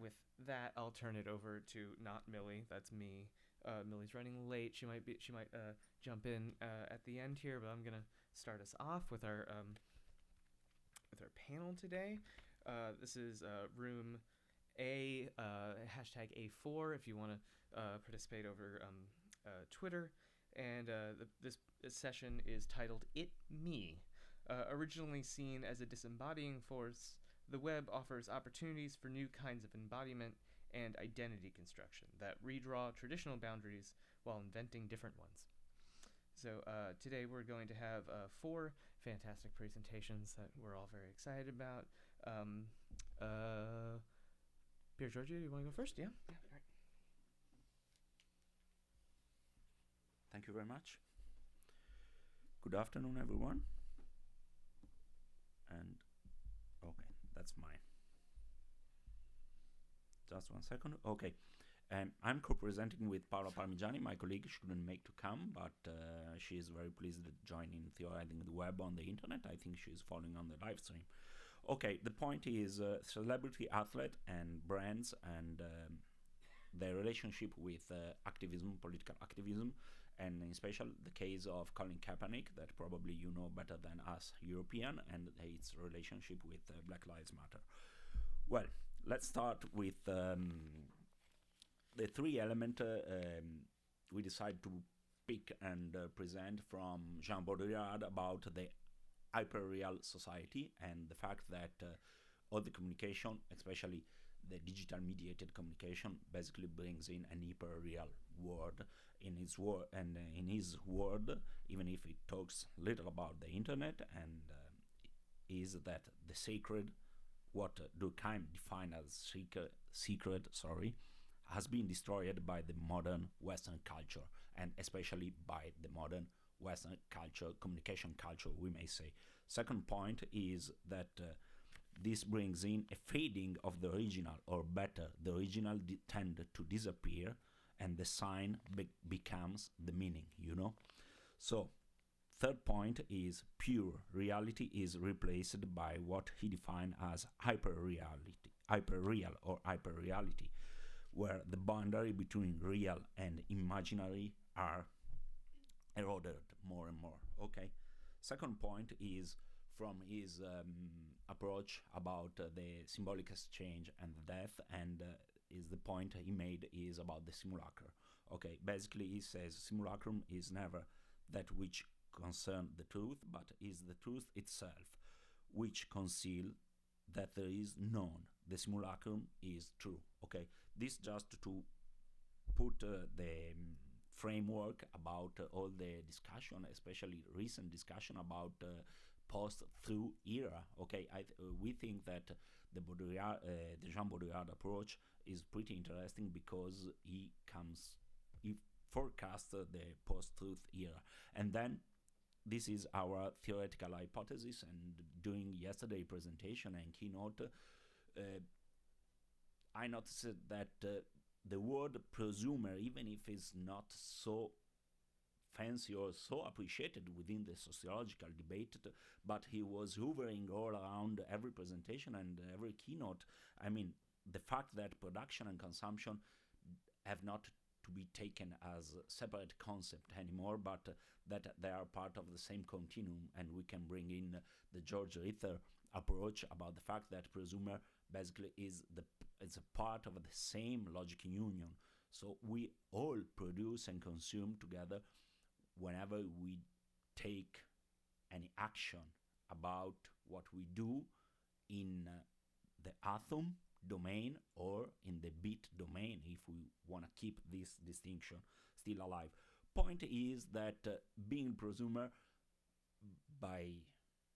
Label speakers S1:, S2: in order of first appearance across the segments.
S1: with that, I'll turn it over to not Millie. That's me. Millie's running late. She might jump in at the end here, but I'm gonna start us off with our panel today. This is room A, hashtag A4 if you want to participate over Twitter. And this session is titled It Me. Originally seen as a disembodying force, the web offers opportunities for new kinds of embodiment and identity construction that redraw traditional boundaries while inventing different ones. So today we're going to have 4 fantastic presentations that we're all very excited about. Piergiorgio, you want to go first? Yeah? Yeah, all right.
S2: Thank you very much. Good afternoon, everyone. And okay, that's mine. Just 1 second. Okay. I'm co-presenting with Paola Parmiggiani. My colleague shouldn't make to come, but she is very pleased to join in theorizing the web on the internet. I think she is following on the live stream. Okay, the point is celebrity athlete and brands and their relationship with activism, political activism, and in special the case of Colin Kaepernick, that probably you know better than us European, and its relationship with Black Lives Matter. Well, let's start with the 3 elements we decide to pick and present from Jean Baudrillard about the hyperreal society and the fact that all the communication, especially the digital mediated communication, basically brings in an hyperreal world in his world, and in his world, even if it talks little about the internet, and is that the sacred, what Durkheim defined as secret, has been destroyed by the modern Western culture, and especially by the modern Western culture, communication culture, we may say. Second point is that this brings in a fading of the original, or better, the original tend to disappear, and the sign becomes the meaning, you know? So, third point is pure reality is replaced by what he defined as hyperreal or hyperreality, where the boundary between real and imaginary are eroded more and more. Okay. Second point is from his approach about the symbolic exchange and the death, and is the point he made is about the simulacrum. Okay, basically he says simulacrum is never that which concern the truth, but is the truth itself, which conceal that there is none. The simulacrum is true. Okay, this just to put the framework about all the discussion, especially recent discussion about post-truth era. Okay, we think that the Jean Baudrillard approach is pretty interesting because he forecasts the post-truth era, and then this is our theoretical hypothesis. And during yesterday's presentation and keynote, I noticed that the word prosumer, even if it's not so fancy or so appreciated within the sociological debate, but he was hovering all around every presentation and every keynote. I mean, the fact that production and consumption have not to be taken as a separate concept anymore, but that they are part of the same continuum, and we can bring in the George Ritter approach about the fact that prosumer basically is a part of the same logic union. So we all produce and consume together whenever we take any action about what we do in the atom domain or in the bit domain, if we want to keep this distinction still alive. Point is that being prosumer by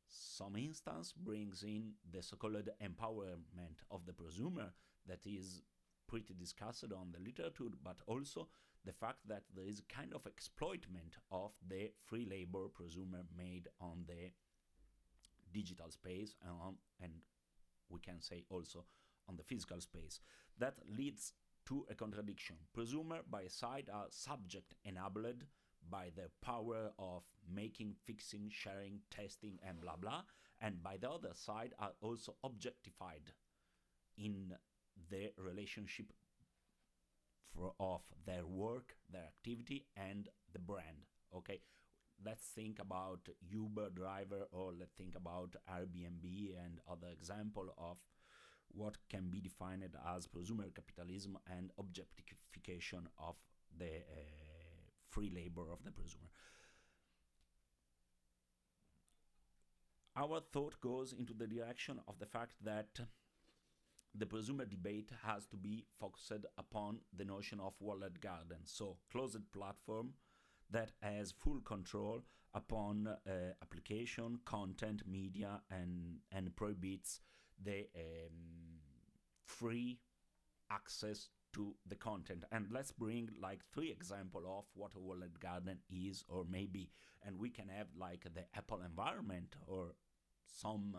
S2: some instance brings in the so-called empowerment of the prosumer that is pretty discussed on the literature, but also the fact that there is a kind of exploitment of the free labor prosumer made on the digital space and we can say also on the physical space. That leads to a contradiction. Prosumer by a side are subject enabled by the power of making, fixing, sharing, testing, and blah blah, and by the other side are also objectified in the relationship of their work, their activity, and the brand. Okay, let's think about Uber driver, or let's think about Airbnb and other example of what can be defined as prosumer capitalism and objectification of the free labor of the prosumer. Our thought goes into the direction of the fact that the prosumer debate has to be focused upon the notion of walled garden, so closed platform that has full control upon application, content, media, and prohibits the free access to the content. And let's bring like 3 examples of what a walled garden is or maybe, and we can have like the Apple environment or some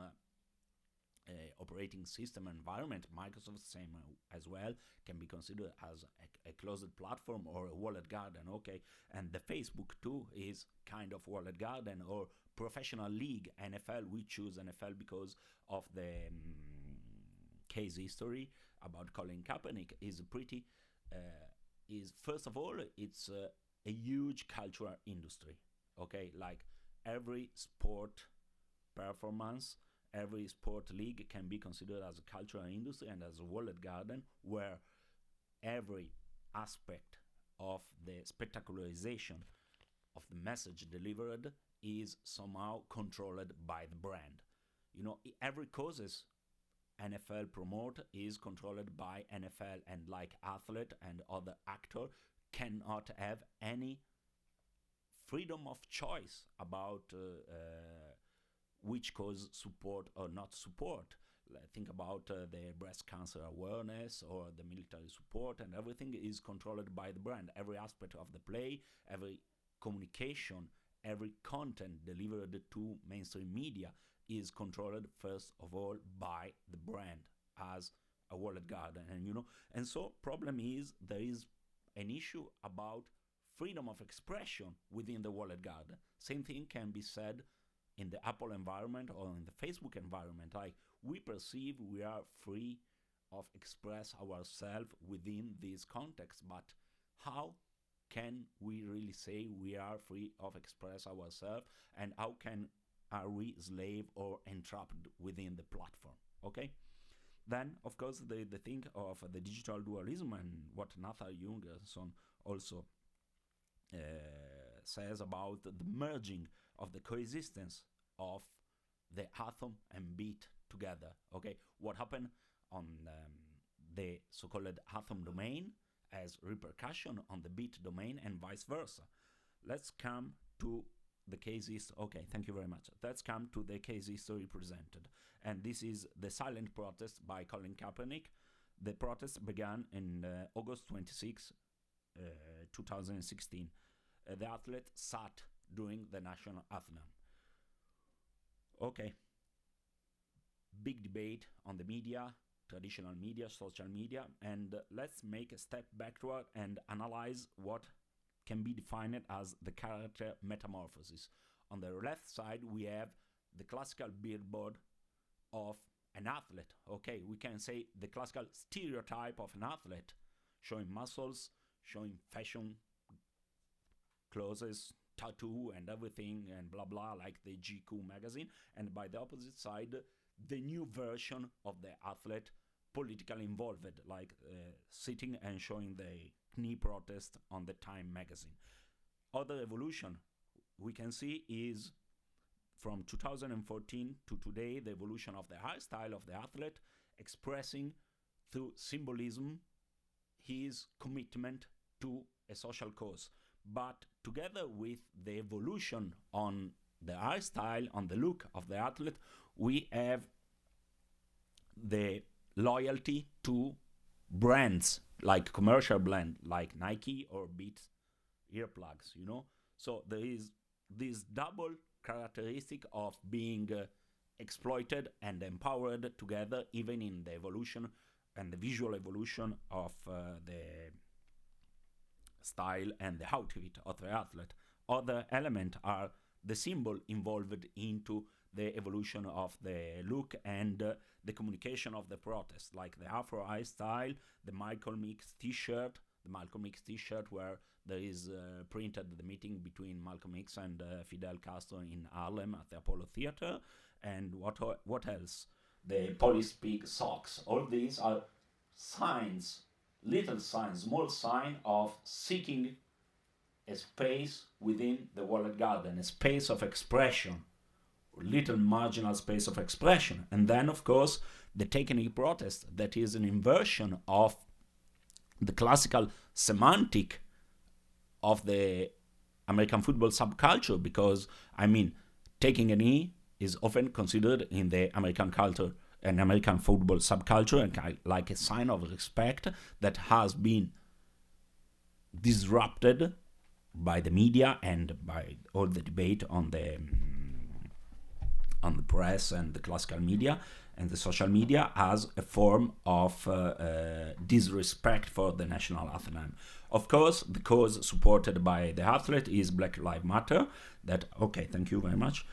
S2: operating system environment. Microsoft, same as well, can be considered as a closed platform or a walled garden. Okay, and the Facebook too is kind of walled garden. Or professional league, NFL, we choose NFL because of the case history about Colin Kaepernick. Is pretty is first of all, it's a huge cultural industry. Okay, like every sport performance, every sport league can be considered as a cultural industry and as a walled garden, where every aspect of the spectacularization of the message delivered is somehow controlled by the brand. You know, every causes NFL promote is controlled by NFL, and like athlete and other actor cannot have any freedom of choice about which cause support or not support. Think about the breast cancer awareness or the military support, and everything is controlled by the brand. Every aspect of the play, every communication, every content delivered to mainstream media is controlled first of all by the brand as a walled garden. And you know, and so problem is there is an issue about freedom of expression within the walled garden. Same thing can be said in the Apple environment or in the Facebook environment. Like, we perceive we are free of express ourselves within this context, but how can we really say we are free of express ourselves, and how are we slave or entrapped within the platform? Okay, then of course the thing of the digital dualism, and what Nathan Jungerson also says about the merging of the coexistence of the atom and bit together. Okay, what happened on the so-called atom domain as repercussion on the bit domain and vice versa. Let's come to the case history. Okay, thank you very much. Let's come to the case history presented. And this is the silent protest by Colin Kaepernick. The protest began in August 26, 2016. The athlete sat during the national anthem. Okay, big debate on the media, traditional media, social media, and let's make a step backward and analyze what can be defined as the character metamorphosis. On the left side, we have the classical billboard of an athlete. Okay, we can say the classical stereotype of an athlete, showing muscles, showing fashion, clothes, tattoo and everything and blah blah, like the GQ magazine. And by the opposite side, the new version of the athlete, politically involved, like sitting and showing the knee protest on the Time magazine. Other evolution we can see is from 2014 to today, the evolution of the hairstyle of the athlete, expressing through symbolism his commitment to a social cause. But together with the evolution on the hairstyle, on the look of the athlete, we have the loyalty to brands, like commercial brand, like Nike or Beats earplugs, you know. So there is this double characteristic of being exploited and empowered together, even in the evolution and the visual evolution of the style and the outfit of the athlete. Other elements are the symbol involved into the evolution of the look and the communication of the protest, like the Afro Eye style, the Malcolm X t-shirt, where there is printed the meeting between Malcolm X and Fidel Castro in Harlem at the Apollo Theater, and what else? The police pig socks. All these are signs, little signs, small sign of seeking a space within the walled garden, a space of expression, little marginal space of expression. And then, of course, the technique protest, that is an inversion of the classical semantic of the American football subculture, because, I mean, taking a knee is often considered in the American culture, an American football subculture, and like a sign of respect that has been disrupted by the media and by all the debate on the press and the classical media and the social media as a form of disrespect for the national anthem. Of course, the cause supported by the athlete is Black Lives Matter. Thank you very much.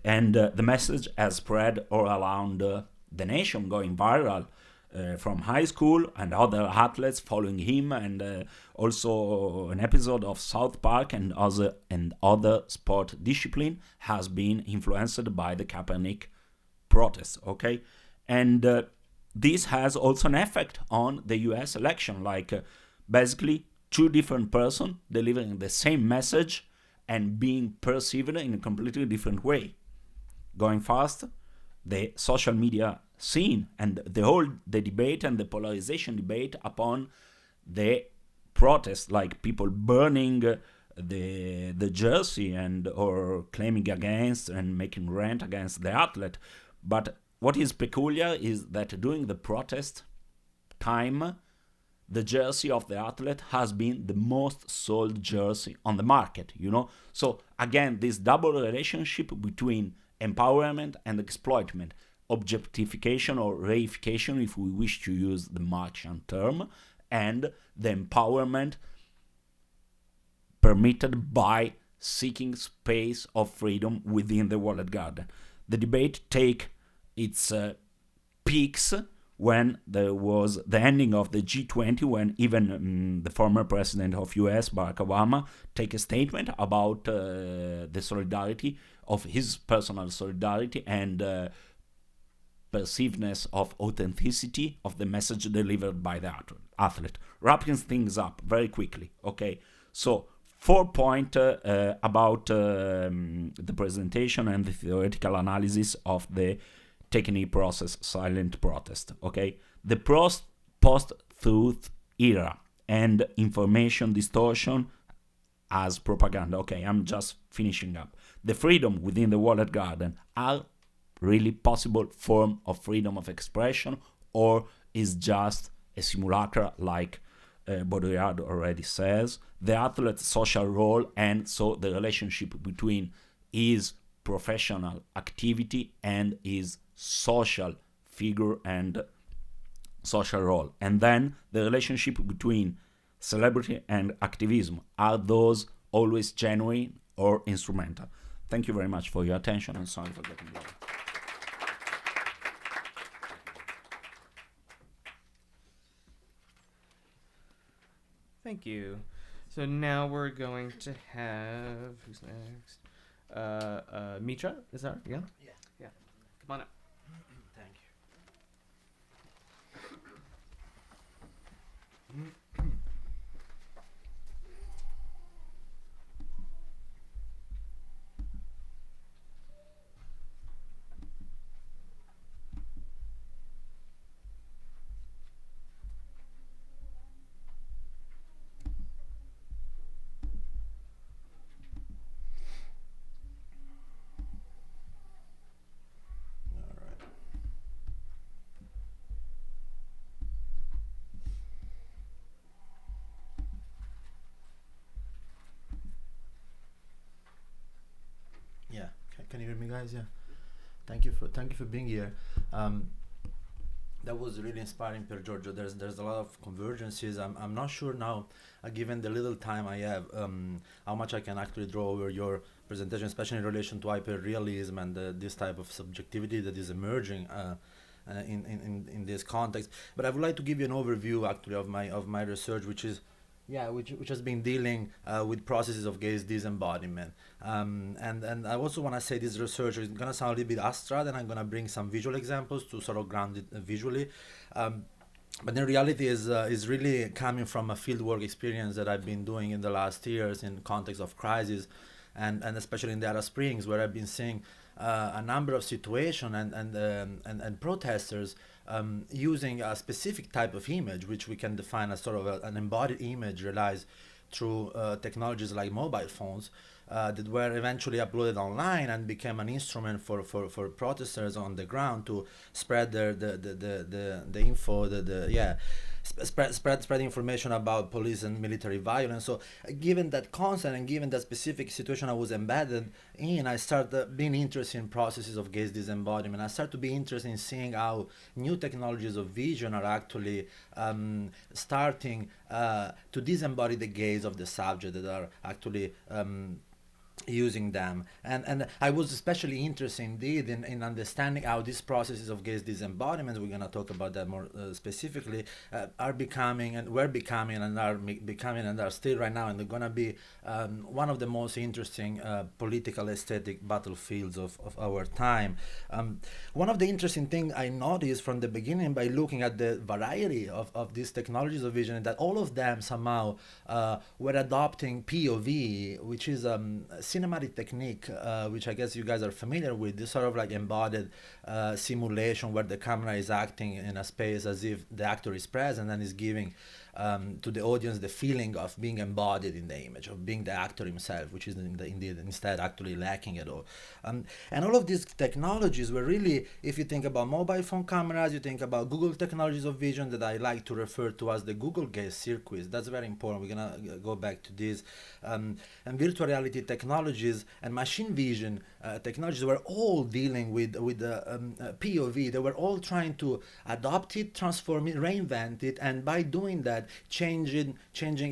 S2: And the message has spread all around the nation, going viral from high school and other athletes following him, and also an episode of South Park and other sport discipline has been influenced by the Kaepernick protests. Okay, and this has also an effect on the U.S. election, like basically two different persons delivering the same message and being perceived in a completely different way. Going fast, the social media scene and the debate and the polarization debate upon the protest, like people burning the jersey and or claiming against and making rant against the athlete. But what is peculiar is that during the protest time, the jersey of the athlete has been the most sold jersey on the market, So again, this double relationship between empowerment and exploitment, objectification or reification, if we wish to use the Marxian term, and the empowerment permitted by seeking space of freedom within the walled garden. The debate take its peaks when there was the ending of the G20, when even the former president of US, Barack Obama, take a statement about the solidarity of his personal solidarity and perceivedness of authenticity of the message delivered by the athlete. Wrapping things up very quickly, okay? So, 4 points about the presentation and the theoretical analysis of the technique process, silent protest, okay? The post-truth era and information distortion as propaganda. Okay, I'm just finishing up. The freedom within the walled garden are really possible form of freedom of expression, or is just a simulacra, like Baudrillard already says. The athlete's social role, and so the relationship between his professional activity and his social figure and social role. And then the relationship between celebrity and activism. Are those always genuine or instrumental? Thank you very much for your attention, and sorry for getting long.
S1: Thank you. So now we're going to have, who's next? Mitra Azar, yeah? Yeah. Come on up.
S3: Thank you. Can you hear me, guys? Yeah. Thank you for being here. That was really inspiring, Piergiorgio. There's a lot of convergences. I'm not sure now, given the little time I have, how much I can actually draw over your presentation, especially in relation to hyperrealism and this type of subjectivity that is emerging in this context. But I would like to give you an overview actually of my research, which has been dealing with processes of gaze disembodiment. And I also want to say this research is going to sound a little bit abstract, and I'm going to bring some visual examples to sort of ground it visually. But in reality is really coming from a fieldwork experience that I've been doing in the last years in context of crisis, and especially in the Arab Springs, where I've been seeing a number of situations and protesters using a specific type of image, which we can define as sort of an embodied image realized through technologies like mobile phones, that were eventually uploaded online and became an instrument for protesters on the ground to spread the info, spread information about police and military violence. So given that concept and given that specific situation I was embedded in, I started being interested in processes of gaze disembodiment. I started to be interested in seeing how new technologies of vision are actually starting to disembody the gaze of the subject, that are actually using them, and I was especially interested indeed in understanding how these processes of gaze disembodiment, we're going to talk about that more specifically, are becoming and were becoming and are becoming and are still right now, and they're going to be one of the most interesting political aesthetic battlefields of our time. One of the interesting things I noticed from the beginning by looking at the variety of these technologies of vision, that all of them somehow were adopting POV, which is cinematic technique, which I guess you guys are familiar with, this sort of like embodied simulation where the camera is acting in a space as if the actor is present and is giving to the audience the feeling of being embodied in the image, of being the actor himself, which is indeed instead actually lacking at all. And all of these technologies were really, if you think about mobile phone cameras, you think about Google technologies of vision that I like to refer to as the Google gaze circuits. That's very important. We're going to go back to this. And virtual reality technologies and machine vision technologies were all dealing with POV. They were all trying to adopt it, transform it, reinvent it, and by doing that, changing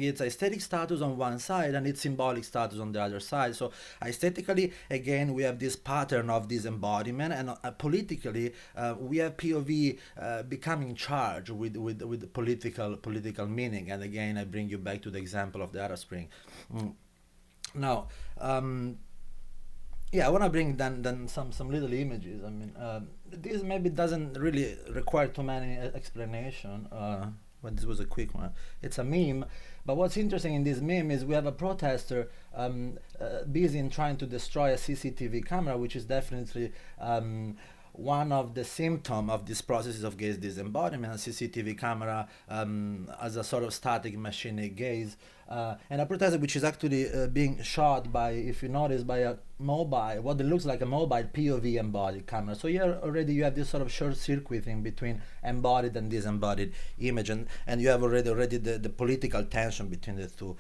S3: its aesthetic status on one side and its symbolic status on the other side. So aesthetically, again, we have this pattern of disembodiment, and politically, we have POV becoming charged with political meaning. And again, I bring you back to the example of the Arab Spring. Now, I want to bring then some little images. I mean, this maybe doesn't really require too many explanation. But this was a quick one. It's a meme, but what's interesting in this meme is we have a protester busy in trying to destroy a CCTV camera, which is definitely one of the symptoms of these processes of gaze disembodiment. A CCTV camera as a sort of static machinic gaze, and a protester which is actually being shot by, if you notice, by a mobile, what looks like a mobile POV embodied camera. So here already you have this sort of short circuiting between embodied and disembodied image, and you have already the political tension between the two.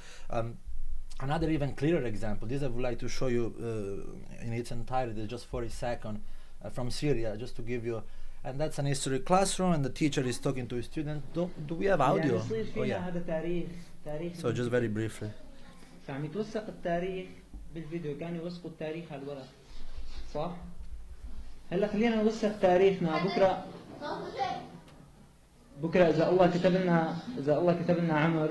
S3: Another even clearer example, this I would like to show you in its entirety, just 40 seconds, from Syria, just to give you, and that's an history classroom, and the teacher is talking to his student. Do we have audio? Oh, yeah. So just very briefly.
S4: فعم يتوثق التاريخ بالفيديو، كانوا يوثقوا التاريخ على الورق، صح؟ هلا خلينا نوثق تاريخنا بكره إذا الله كتب لنا عمر،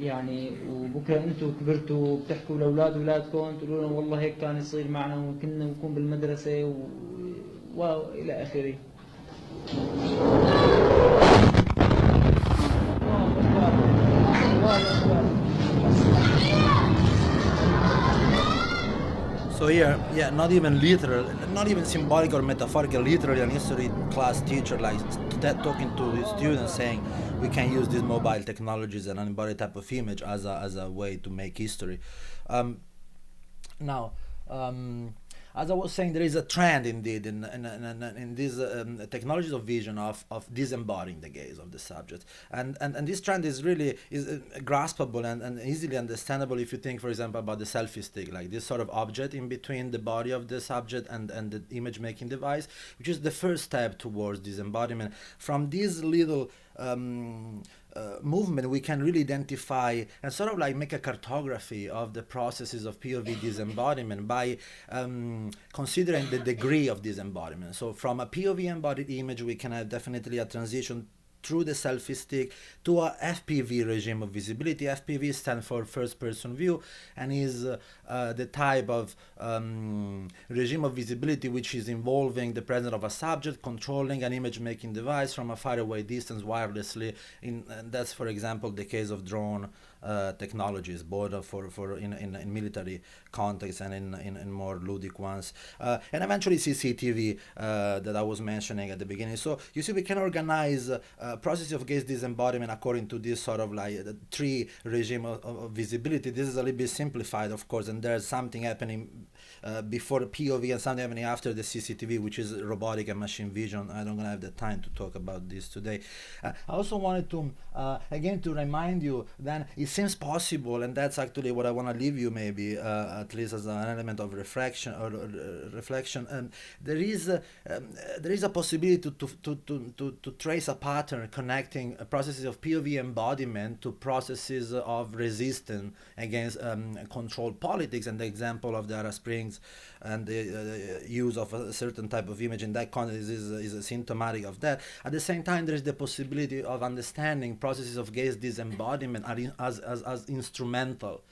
S4: يعني وبكره انتم كبرتوا بتحكوا لاولاد اولادكم تقولوا لهم والله هيك كان يصير معنا وكنا نكون بالمدرسه والى اخره.
S3: So here, not even literal, not even symbolic or metaphorical, literally an history class teacher like talking to his students saying we can use these mobile technologies and an embodied type of image as a way to make history. Now, as I was saying, there is a trend indeed in these technologies of vision of disembodying the gaze of the subject, and this trend is really graspable and easily understandable if you think, for example, about the selfie stick, like this sort of object in between the body of the subject and the image making device, which is the first step towards disembodiment. From this little movement, we can really identify and sort of like make a cartography of the processes of POV disembodiment by considering the degree of disembodiment. So from a POV embodied image, we can have definitely a transition through the selfie stick to a FPV regime of visibility. FPV stands for first person view and is the type of regime of visibility which is involving the presence of a subject controlling an image making device from a far away distance wirelessly. And that's, for example, the case of drone technologies, both in military context and in more ludic ones, and eventually CCTV that I was mentioning at the beginning. So you see, we can organize process of gaze disembodiment according to this sort of like the three regime of visibility. This is a little bit simplified, of course, and there's something happening before the POV and something happening after the CCTV, which is robotic and machine vision. I don't gonna have the time to talk about this today. I also wanted to again to remind you that it seems possible, and that's actually what I want to leave you maybe at least as an element of reflection or reflection. There is a possibility to trace a pattern connecting processes of POV embodiment to processes of resistance against controlled politics, and the example of the Arab Springs and the use of a certain type of image in that context is symptomatic of that. At the same time, there is the possibility of understanding processes of gaze disembodiment as instrumental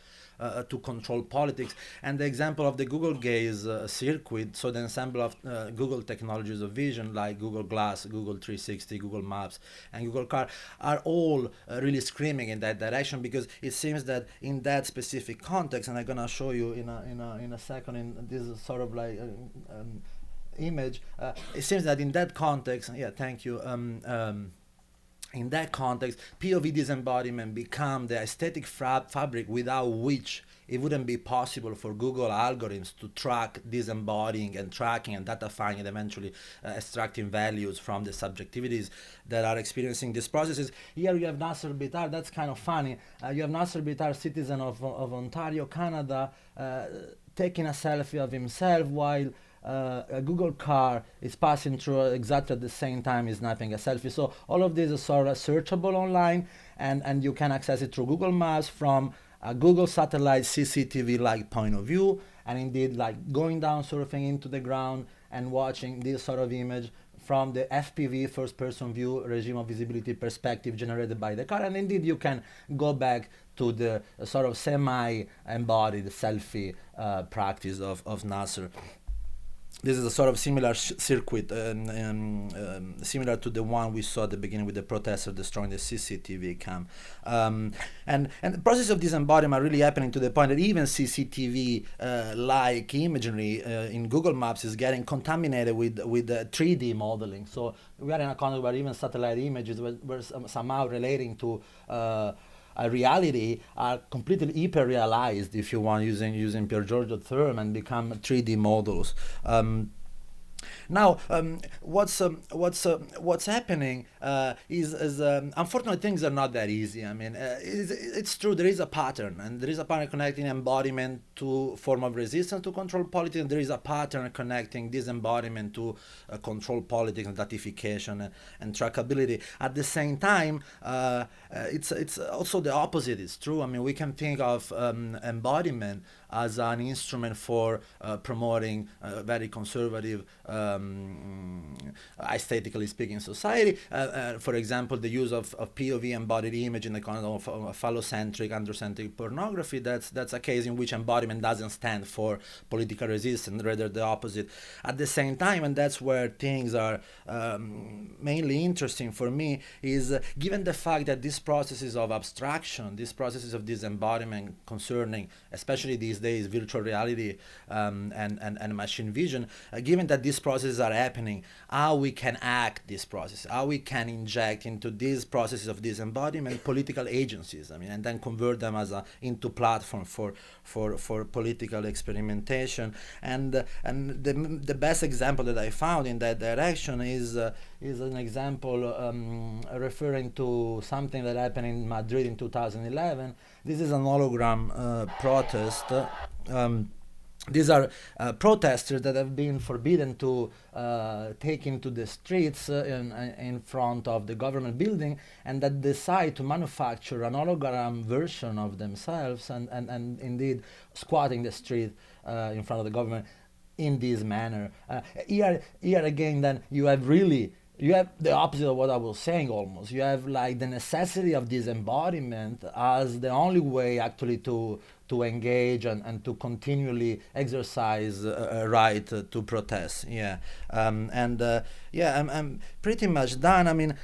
S3: to control politics. And the example of the Google Gaze circuit, so the ensemble of Google technologies of vision like Google Glass, Google 360, Google Maps, and Google Car are all really screaming in that direction, because it seems that in that specific context, and I'm gonna show you in a second in this sort of like image, it seems that in that context, thank you. In that context, POV disembodiment become the aesthetic fabric without which it wouldn't be possible for Google algorithms to track disembodying and tracking and datifying and eventually extracting values from the subjectivities that are experiencing these processes. Here you have Nasser Bitar. That's kind of funny. You have Nasser Bitar, citizen of Ontario, Canada, taking a selfie of himself while a Google car is passing through exactly at the same time he's snapping a selfie. So all of this is sort of searchable online, and you can access it through Google Maps from a Google satellite CCTV-like point of view, and indeed like going down, surfing into the ground and watching this sort of image from the FPV first-person view regime of visibility perspective generated by the car. And indeed you can go back to the sort of semi-embodied selfie practice of Nasser. This is a sort of similar circuit, similar to the one we saw at the beginning with the protester destroying the CCTV cam. And the process of disembodiment are really happening to the point that even CCTV-like imagery in Google Maps is getting contaminated with 3D modeling. So we are in a context where even satellite images were somehow relating to a reality are completely hyper-realized, if you want, using Piergiorgio term, and become 3D models. Now, what's happening is unfortunately things are not that easy. I mean, it's true, there is a pattern, and there is a pattern connecting embodiment to form of resistance to control politics, and there is a pattern connecting disembodiment to control politics and datification and trackability. At the same time, it's also the opposite is true. I mean, we can think of embodiment as an instrument for promoting very conservative, aesthetically speaking, society. For example, the use of POV embodied image in the context of phallocentric, androcentric pornography. That's a case in which embodiment doesn't stand for political resistance, rather the opposite. At the same time, and that's where things are mainly interesting for me, is given the fact that these processes of abstraction, these processes of disembodiment concerning, especially these days, virtual reality and machine vision, given that these processes are happening, how we can act this process, how we can inject into these processes of disembodiment political agencies, I mean, and then convert them into platform for political experimentation. And the best example that I found in that direction is an example referring to something that happened in Madrid in 2011. This is an hologram protest. These are protesters that have been forbidden to take into the streets in front of the government building, and that decide to manufacture an hologram version of themselves and indeed squatting the street in front of the government in this manner. Here again, then you have the opposite of what I was saying almost. You have like the necessity of disembodiment as the only way actually to engage and to continually exercise a right to protest. Yeah, I'm pretty much done. I mean,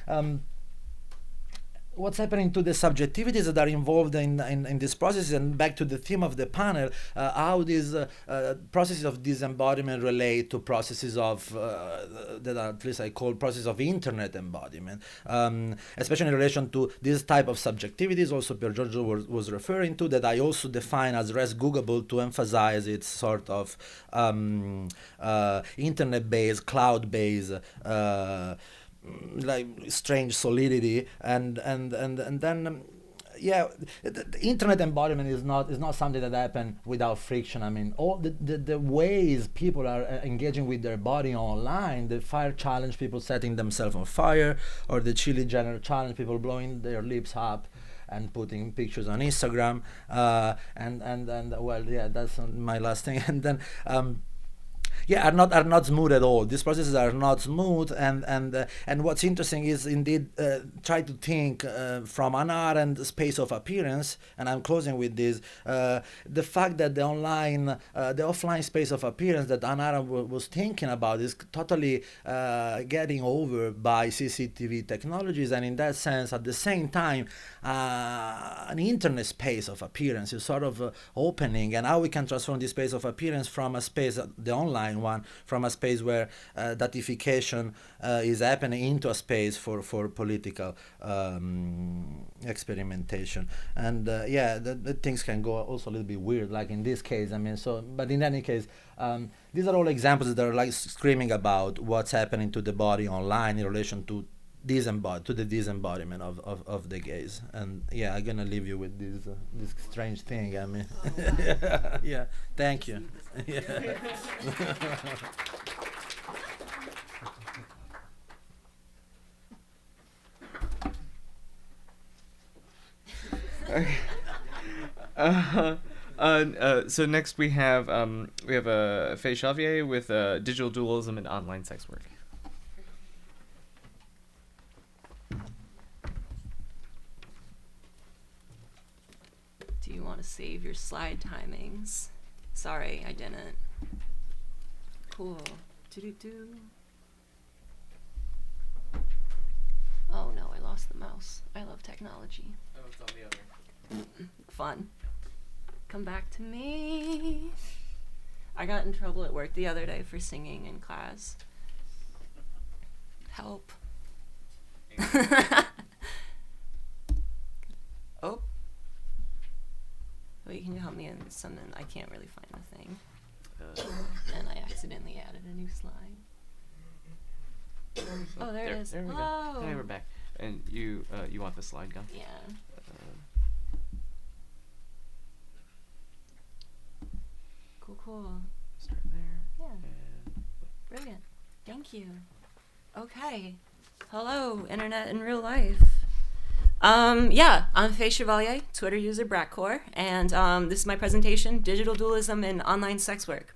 S3: what's happening to the subjectivities that are involved in this process, and back to the theme of the panel, how these processes of disembodiment relate to processes of that are, at least I call processes of internet embodiment, especially in relation to this type of subjectivities. Also, Piergiorgio was referring to, that I also define as res googable to emphasize its sort of internet-based, cloud-based, like strange solidity, and then the internet embodiment is not something that happens without friction. I mean, all the ways people are engaging with their body online, the fire challenge, people setting themselves on fire, or the chili Jenner challenge, people blowing their lips up and putting pictures on Instagram, and well, yeah, that's my last thing. And then are not smooth at all. These processes are not smooth, and what's interesting is indeed try to think from an Arendt space of appearance. And I'm closing with this: the fact that the offline space of appearance that Hannah Arendt was thinking about is totally getting over by CCTV technologies, and in that sense, at the same time, an internet space of appearance is sort of opening, and how we can transform this space of appearance from a space, the online one, from a space where datification is happening, into a space for political experimentation. And the things can go also a little bit weird, like in this case. I mean, but in any case, these are all examples that are like screaming about what's happening to the body online in relation to the disembodiment of the gaze. And yeah, I'm gonna leave you with this strange thing. I mean, yeah. Thank you. Yeah.
S1: So next we have Faye Chevalier with digital dualism and online sex work.
S5: Do you want to save your slide timings? Sorry, I didn't. Cool. Do-do-do. Oh no, I lost the mouse. I love technology.
S1: Oh, it's on the other.
S5: Fun. Come back to me. I got in trouble at work the other day for singing in class. Help. Oh. Wait, can you help me in something? I can't really find the thing. And I accidentally added a new slide. Oh, there it is.
S1: There we
S5: Hello.
S1: go. Hey, we're back. And you want the slide gun?
S5: Yeah. Cool.
S1: Start there.
S5: Yeah. Brilliant. Thank you. Okay. Hello, internet in real life. I'm Faye Chevalier, Twitter user Bratcore, and this is my presentation, Digital Dualism and Online Sex Work.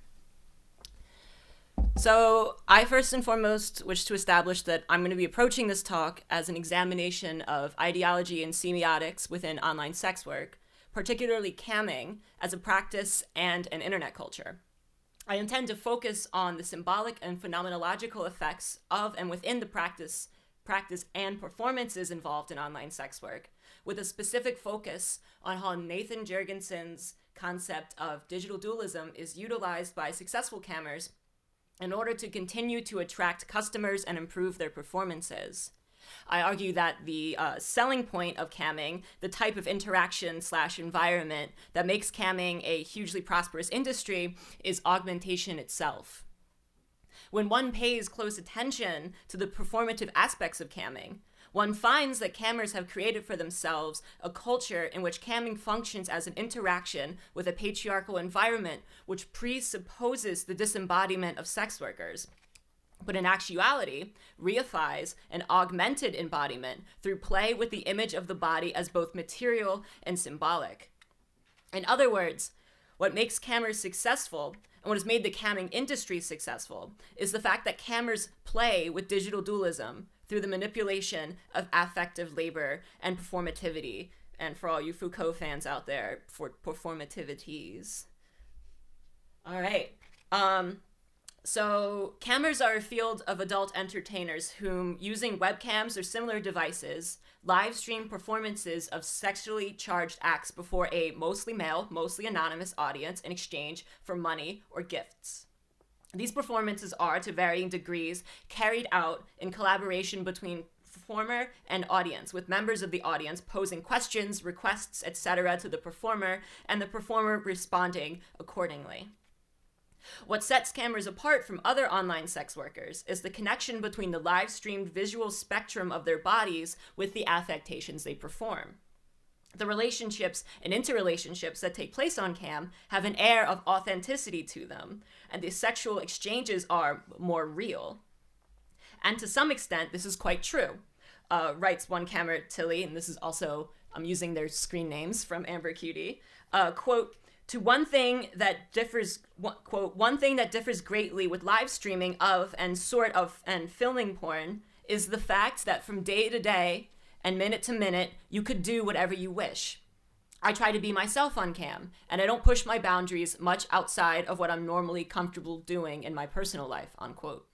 S5: So I first and foremost wish to establish that I'm going to be approaching this talk as an examination of ideology and semiotics within online sex work, particularly camming as a practice and an internet culture. I intend to focus on the symbolic and phenomenological effects of and within the practice and performances involved in online sex work, with a specific focus on how Nathan Jergensen's concept of digital dualism is utilized by successful cammers in order to continue to attract customers and improve their performances. I argue that the selling point of camming, the type of interaction/environment that makes camming a hugely prosperous industry, is augmentation itself. When one pays close attention to the performative aspects of camming, one finds that cammers have created for themselves a culture in which camming functions as an interaction with a patriarchal environment which presupposes the disembodiment of sex workers, but in actuality reifies an augmented embodiment through play with the image of the body as both material and symbolic. In other words, what makes cammers successful and what has made the camming industry successful is the fact that cammers play with digital dualism through the manipulation of affective labor and performativity. And for all you Foucault fans out there, for performativities. All right. So cammers are a field of adult entertainers whom, using webcams or similar devices, live stream performances of sexually charged acts before a mostly male, mostly anonymous audience in exchange for money or gifts. These performances are, to varying degrees, carried out in collaboration between performer and audience, with members of the audience posing questions, requests, etc. to the performer, and the performer responding accordingly. What sets cammers apart from other online sex workers is the connection between the live-streamed visual spectrum of their bodies with the affectations they perform. The relationships and interrelationships that take place on cam have an air of authenticity to them, and the sexual exchanges are more real. And to some extent, this is quite true, writes one cammer, Tilly, and this is also, I'm using their screen names from Amber Cutie, quote, to one thing that differs, quote, one thing that differs greatly with live streaming of and filming porn is the fact that from day to day and minute to minute, you could do whatever you wish. I try to be myself on cam, and I don't push my boundaries much outside of what I'm normally comfortable doing in my personal life, unquote.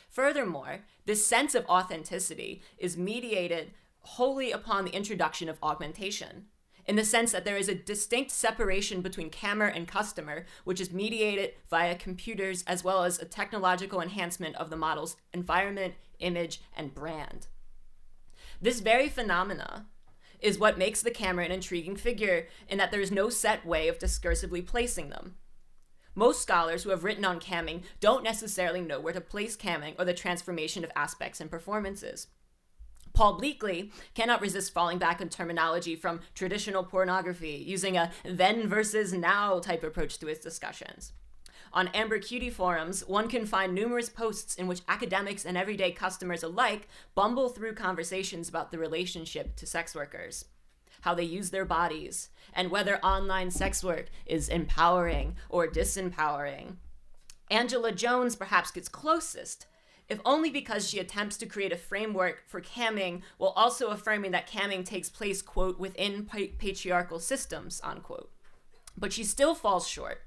S5: Furthermore, this sense of authenticity is mediated wholly upon the introduction of augmentation, in the sense that there is a distinct separation between cammer and customer, which is mediated via computers as well as a technological enhancement of the model's environment, image, and brand. This very phenomena is what makes the camera an intriguing figure, in that there is no set way of discursively placing them. Most scholars who have written on camming don't necessarily know where to place camming or the transformation of aspects and performances. Paul Bleakley cannot resist falling back on terminology from traditional pornography, using a then versus now type approach to his discussions. On Amber Cutie forums, one can find numerous posts in which academics and everyday customers alike bumble through conversations about the relationship to sex workers, how they use their bodies, and whether online sex work is empowering or disempowering. Angela Jones perhaps gets closest, if only because she attempts to create a framework for camming while also affirming that camming takes place, quote, within patriarchal systems, unquote. But she still falls short,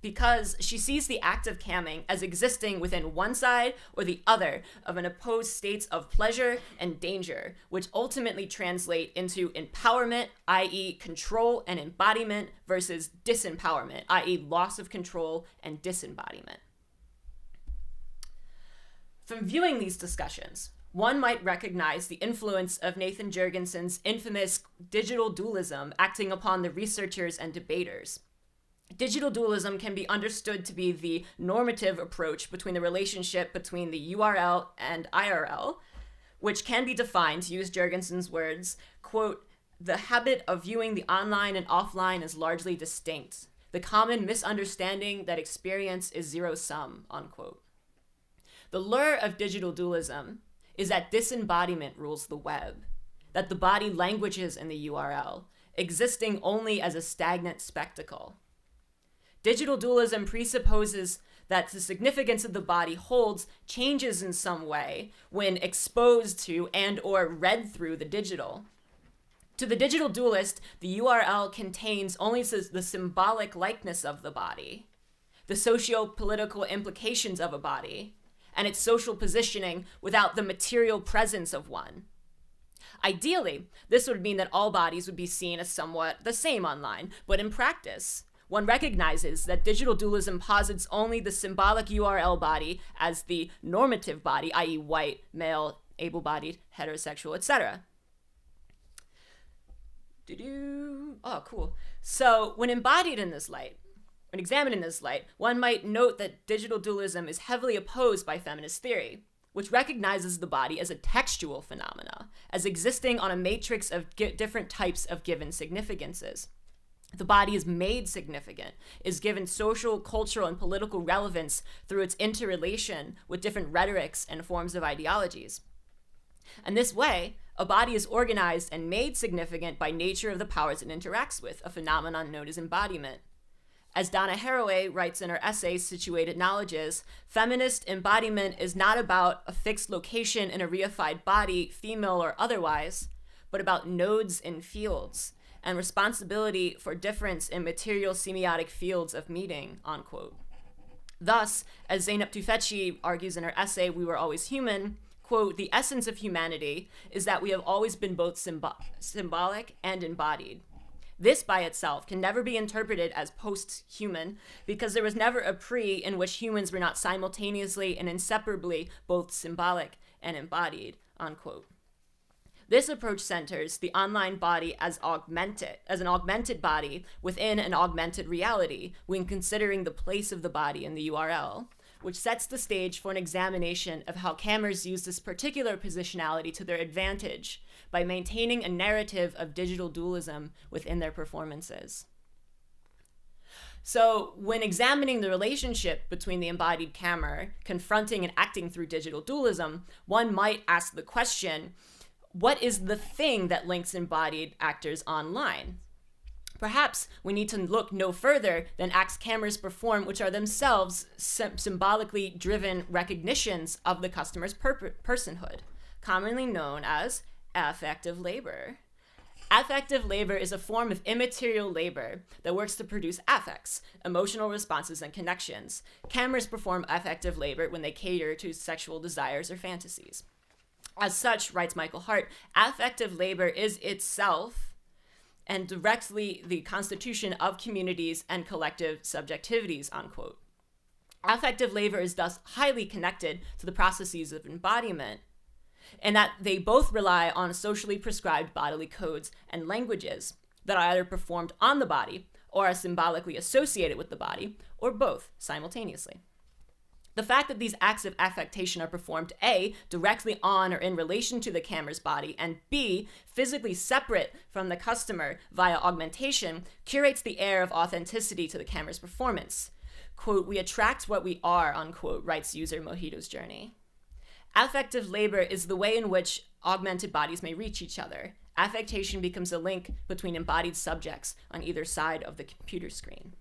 S5: because she sees the act of camming as existing within one side or the other of an opposed states of pleasure and danger, which ultimately translate into empowerment, i.e. control and embodiment, versus disempowerment, i.e. loss of control and disembodiment. From viewing these discussions, one might recognize the influence of Nathan Jurgensen's infamous digital dualism acting upon the researchers and debaters. Digital dualism can be understood to be the normative approach between the relationship between the URL and IRL, which can be defined, to use Jurgensen's words, quote, the habit of viewing the online and offline is largely distinct. The common misunderstanding that experience is zero-sum, unquote. The lure of digital dualism is that disembodiment rules the web, that the body languages in the URL, existing only as a stagnant spectacle. Digital dualism presupposes that the significance of the body holds changes in some way when exposed to and or read through the digital. To the digital dualist, the URL contains only the symbolic likeness of the body, the socio-political implications of a body, and its social positioning without the material presence of one. Ideally, this would mean that all bodies would be seen as somewhat the same online, but in practice, one recognizes that digital dualism posits only the symbolic URL body as the normative body, i.e. white, male, able-bodied, heterosexual, etc. Oh, cool. So when embodied in this light, when examined in this light, one might note that digital dualism is heavily opposed by feminist theory, which recognizes the body as a textual phenomena, as existing on a matrix of different types of given significances. The body is made significant, is given social, cultural, and political relevance through its interrelation with different rhetorics and forms of ideologies. And this way, a body is organized and made significant by nature of the powers it interacts with, a phenomenon known as embodiment. As Donna Haraway writes in her essay, Situated Knowledges, feminist embodiment is not about a fixed location in a reified body, female or otherwise, but about nodes in fields and responsibility for difference in material semiotic fields of meaning, unquote. Thus, as Zeynep Tufekci argues in her essay, We Were Always Human, quote, the essence of humanity is that we have always been both symbolic and embodied. This by itself can never be interpreted as post-human because there was never a pre in which humans were not simultaneously and inseparably both symbolic and embodied, unquote. This approach centers the online body as an augmented body within an augmented reality when considering the place of the body in the URL, which sets the stage for an examination of how cameras use this particular positionality to their advantage by maintaining a narrative of digital dualism within their performances. So when examining the relationship between the embodied camera, confronting and acting through digital dualism, one might ask the question, what is the thing that links embodied actors online? Perhaps we need to look no further than acts cameras perform, which are themselves symbolically driven recognitions of the customer's personhood, commonly known as affective labor. Affective labor is a form of immaterial labor that works to produce affects, emotional responses, and connections. Cameras perform affective labor when they cater to sexual desires or fantasies. As such, writes Michael Hart, affective labor is itself and directly the constitution of communities and collective subjectivities, unquote. Affective labor is thus highly connected to the processes of embodiment, in that they both rely on socially prescribed bodily codes and languages that are either performed on the body or are symbolically associated with the body, or both simultaneously. The fact that these acts of affectation are performed A, directly on or in relation to the camera's body, and B, physically separate from the customer via augmentation, curates the air of authenticity to the camera's performance. Quote, we attract what we are, unquote, writes user Mojito's Journey. Affective labor is the way in which augmented bodies may reach each other. Affectation becomes a link between embodied subjects on either side of the computer screen.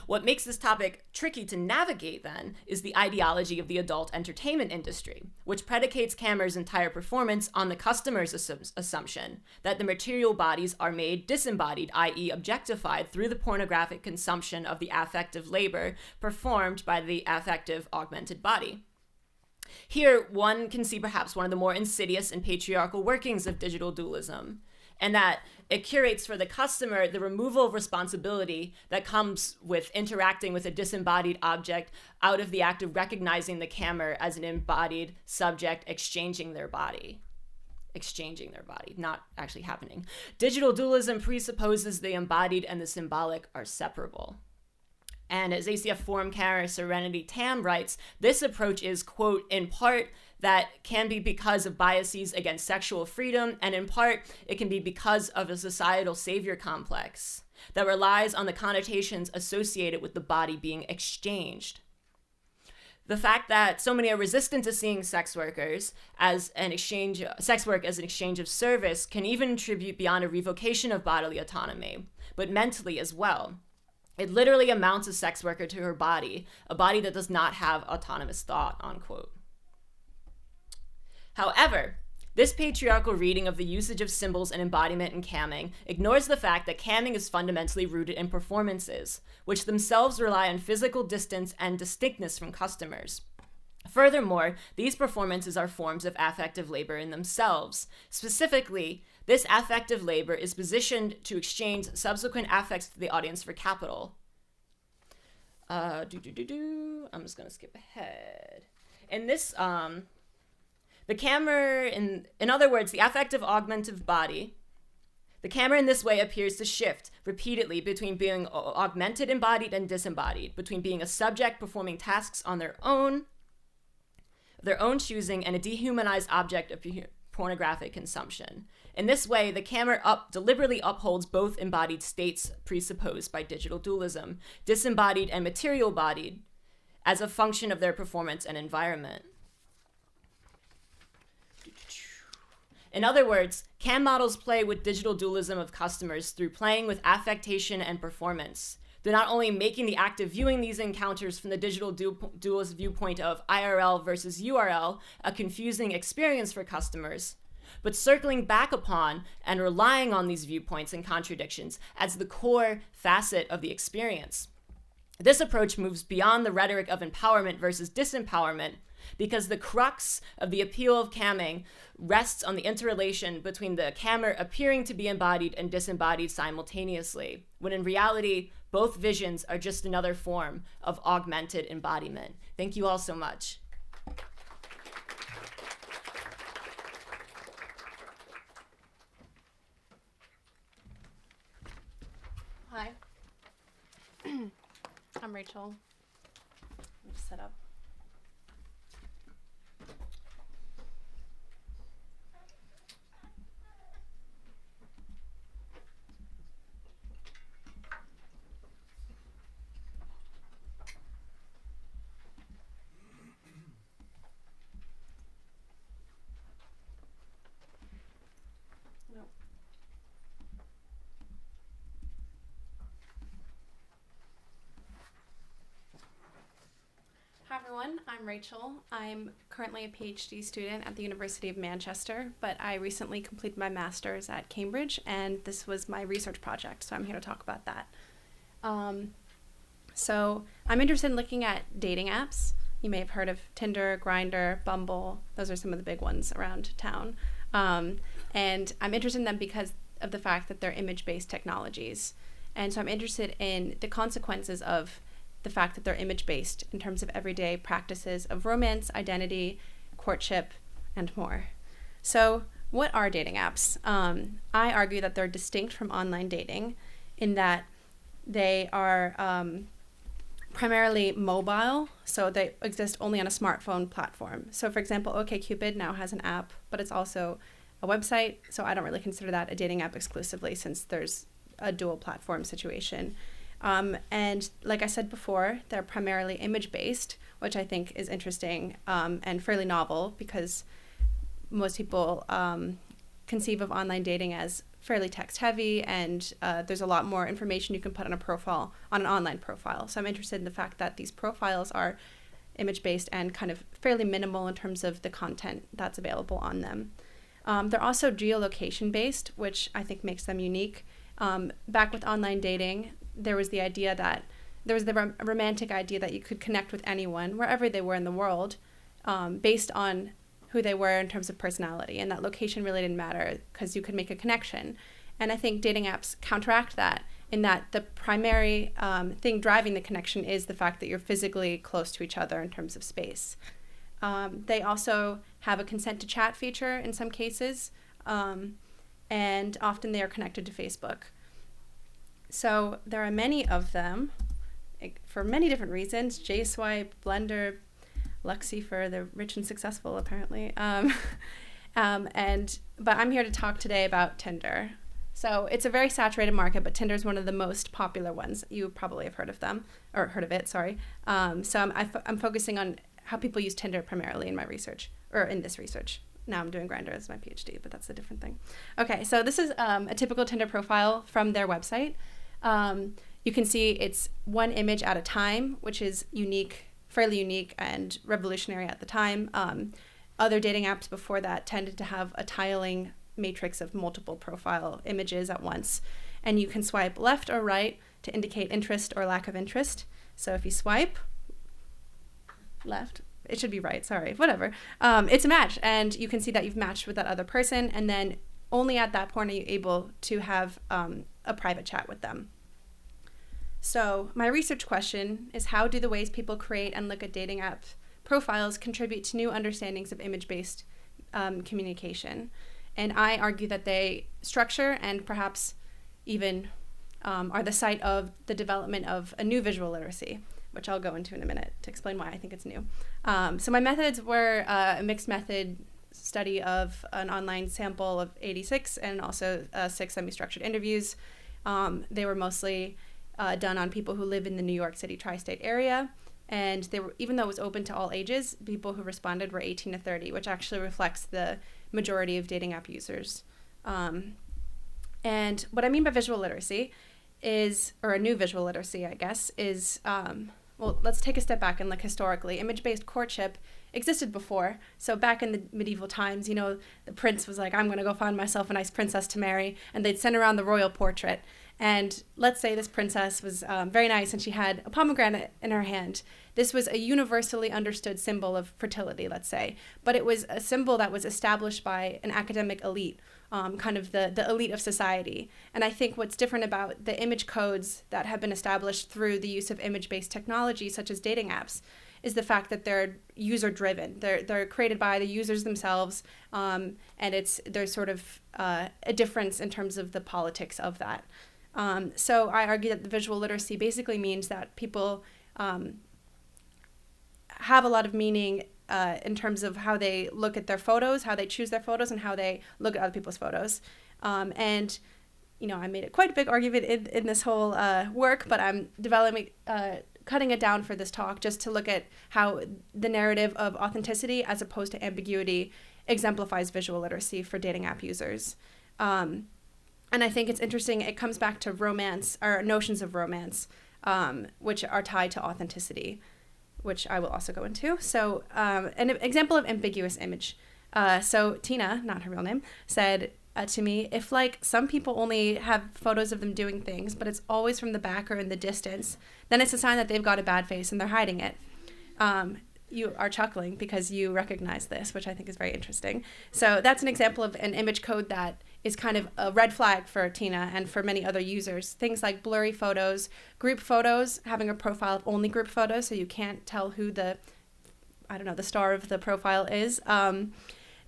S5: What makes this topic tricky to navigate, then, is the ideology of the adult entertainment industry, which predicates cameras' entire performance on the customer's assumption that the material bodies are made disembodied, i.e. objectified through the pornographic consumption of the affective labor performed by the affective augmented body. Here, one can see perhaps one of the more insidious and patriarchal workings of digital dualism, and that it curates for the customer the removal of responsibility that comes with interacting with a disembodied object out of the act of recognizing the camera as an embodied subject exchanging their body, not actually happening. Digital dualism presupposes the embodied and the symbolic are separable. And as ACF Forum Kara Serenity Tam writes, this approach is, quote, in part that can be because of biases against sexual freedom, and in part it can be because of a societal savior complex that relies on the connotations associated with the body being exchanged. The fact that so many are resistant to seeing sex work as an exchange of service can even contribute beyond a revocation of bodily autonomy, but mentally as well. It literally amounts a sex worker to her body, a body that does not have autonomous thought, unquote. However, this patriarchal reading of the usage of symbols and embodiment in camming ignores the fact that camming is fundamentally rooted in performances, which themselves rely on physical distance and distinctness from customers. Furthermore, these performances are forms of affective labor in themselves. Specifically, this affective labor is positioned to exchange subsequent affects to the audience for capital. I'm just going to skip ahead. In this, the camera, in other words, the affective augmentive body, the camera in this way appears to shift repeatedly between being augmented embodied and disembodied, between being a subject performing tasks on their own choosing and a dehumanized object of pornographic consumption. In this way, the camera deliberately upholds both embodied states presupposed by digital dualism, disembodied and material bodied, as a function of their performance and environment. In other words, cam models play with digital dualism of customers through playing with affectation and performance. They're not only making the act of viewing these encounters from the digital dualist viewpoint of IRL versus URL a confusing experience for customers, but circling back upon and relying on these viewpoints and contradictions as the core facet of the experience. This approach moves beyond the rhetoric of empowerment versus disempowerment, because the crux of the appeal of camming rests on the interrelation between the camera appearing to be embodied and disembodied simultaneously, when in reality, both visions are just another form of augmented embodiment. Thank you all so much.
S6: Hi. I'm Rachel. Let me set up. Hi everyone, I'm Rachel. I'm currently a PhD student at the University of Manchester, but I recently completed my master's at Cambridge, and this was my research project, so I'm here to talk about that. So I'm interested in looking at dating apps. You may have heard of Tinder, Grindr, Bumble. Those are some of the big ones around town. And I'm interested in them because of the fact that they're image-based technologies. And so I'm interested in the consequences of the fact that they're image-based in terms of everyday practices of romance, identity, courtship, and more. So what are dating apps? I argue that they're distinct from online dating in that they are primarily mobile, so they exist only on a smartphone platform. So for example, OkCupid now has an app, but it's also a website, so I don't really consider that a dating app exclusively since there's a dual platform situation. And like I said before, they're primarily image-based, which I think is interesting and fairly novel because most people conceive of online dating as fairly text-heavy, and there's a lot more information you can put on a profile, on an online profile. So I'm interested in the fact that these profiles are image-based and kind of fairly minimal in terms of the content that's available on them. They're also geolocation-based, which I think makes them unique. Back with online dating, there was the idea that there was the romantic idea that you could connect with anyone wherever they were in the world based on who they were in terms of personality, and that location really didn't matter because you could make a connection. And I think dating apps counteract that in that the primary thing driving the connection is the fact that you're physically close to each other in terms of space. They also have a consent to chat feature in some cases, and often they are connected to Facebook. So there are many of them for many different reasons. JSwipe, Blender, Luxy for the rich and successful, apparently. But I'm here to talk today about Tinder. So it's a very saturated market, but Tinder is one of the most popular ones. You probably have heard of them, or heard of it, sorry. So I'm focusing on how people use Tinder primarily in my research, or in this research. Now I'm doing Grindr as my PhD, but that's a different thing. Okay, so this is a typical Tinder profile from their website. You can see it's one image at a time, which is unique, fairly unique and revolutionary at the time. Other dating apps before that tended to have a tiling matrix of multiple profile images at once. And you can swipe left or right to indicate interest or lack of interest. So if you swipe left, it should be right, sorry, whatever. It's a match, and you can see that you've matched with that other person, and then only at that point are you able to have a private chat with them. So my research question is, how do the ways people create and look at dating app profiles contribute to new understandings of image-based communication? And I argue that they structure and perhaps even are the site of the development of a new visual literacy, which I'll go into in a minute to explain why I think it's new. So my methods were a mixed method study of an online sample of 86 and also 6 semi-structured interviews. They were mostly done on people who live in the New York City tri-state area. And they were, even though it was open to all ages, people who responded were 18 to 30, which actually reflects the majority of dating app users. And what I mean by visual literacy is, or a new visual literacy, I guess, is, well, let's take a step back and look historically. Image-based courtship existed before. So back in the medieval times, you know, the prince was like, I'm going to go find myself a nice princess to marry. And they'd send around the royal portrait. And let's say this princess was very nice and she had a pomegranate in her hand. This was a universally understood symbol of fertility, let's say. But it was a symbol that was established by an academic elite, kind of the elite of society. And I think what's different about the image codes that have been established through the use of image-based technology, such as dating apps, is the fact that they're user-driven. They're created by the users themselves, and there's sort of a difference in terms of the politics of that. So I argue that the visual literacy basically means that people have a lot of meaning in terms of how they look at their photos, how they choose their photos, and how they look at other people's photos. And, you know, I made it quite a big argument in this whole work, but I'm cutting it down for this talk just to look at how the narrative of authenticity as opposed to ambiguity exemplifies visual literacy for dating app users. And I think it's interesting, it comes back to romance, or notions of romance, which are tied to authenticity, which I will also go into. So an example of ambiguous image. So Tina, not her real name, said to me, if like some people only have photos of them doing things, but it's always from the back or in the distance, then it's a sign that they've got a bad face and they're hiding it. You are chuckling because you recognize this, which I think is very interesting. So that's an example of an image code that is kind of a red flag for Tina and for many other users. Things like blurry photos, group photos, having a profile of only group photos so you can't tell who the star of the profile is.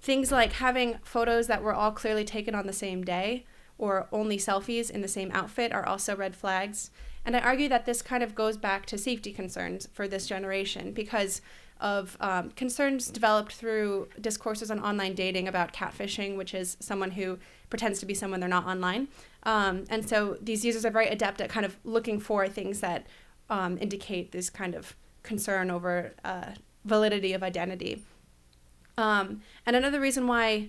S6: Things like having photos that were all clearly taken on the same day or only selfies in the same outfit are also red flags. And I argue that this kind of goes back to safety concerns for this generation because of concerns developed through discourses on online dating about catfishing, which is someone who pretends to be someone they're not online. And so these users are very adept at kind of looking for things that indicate this kind of concern over validity of identity. And another reason why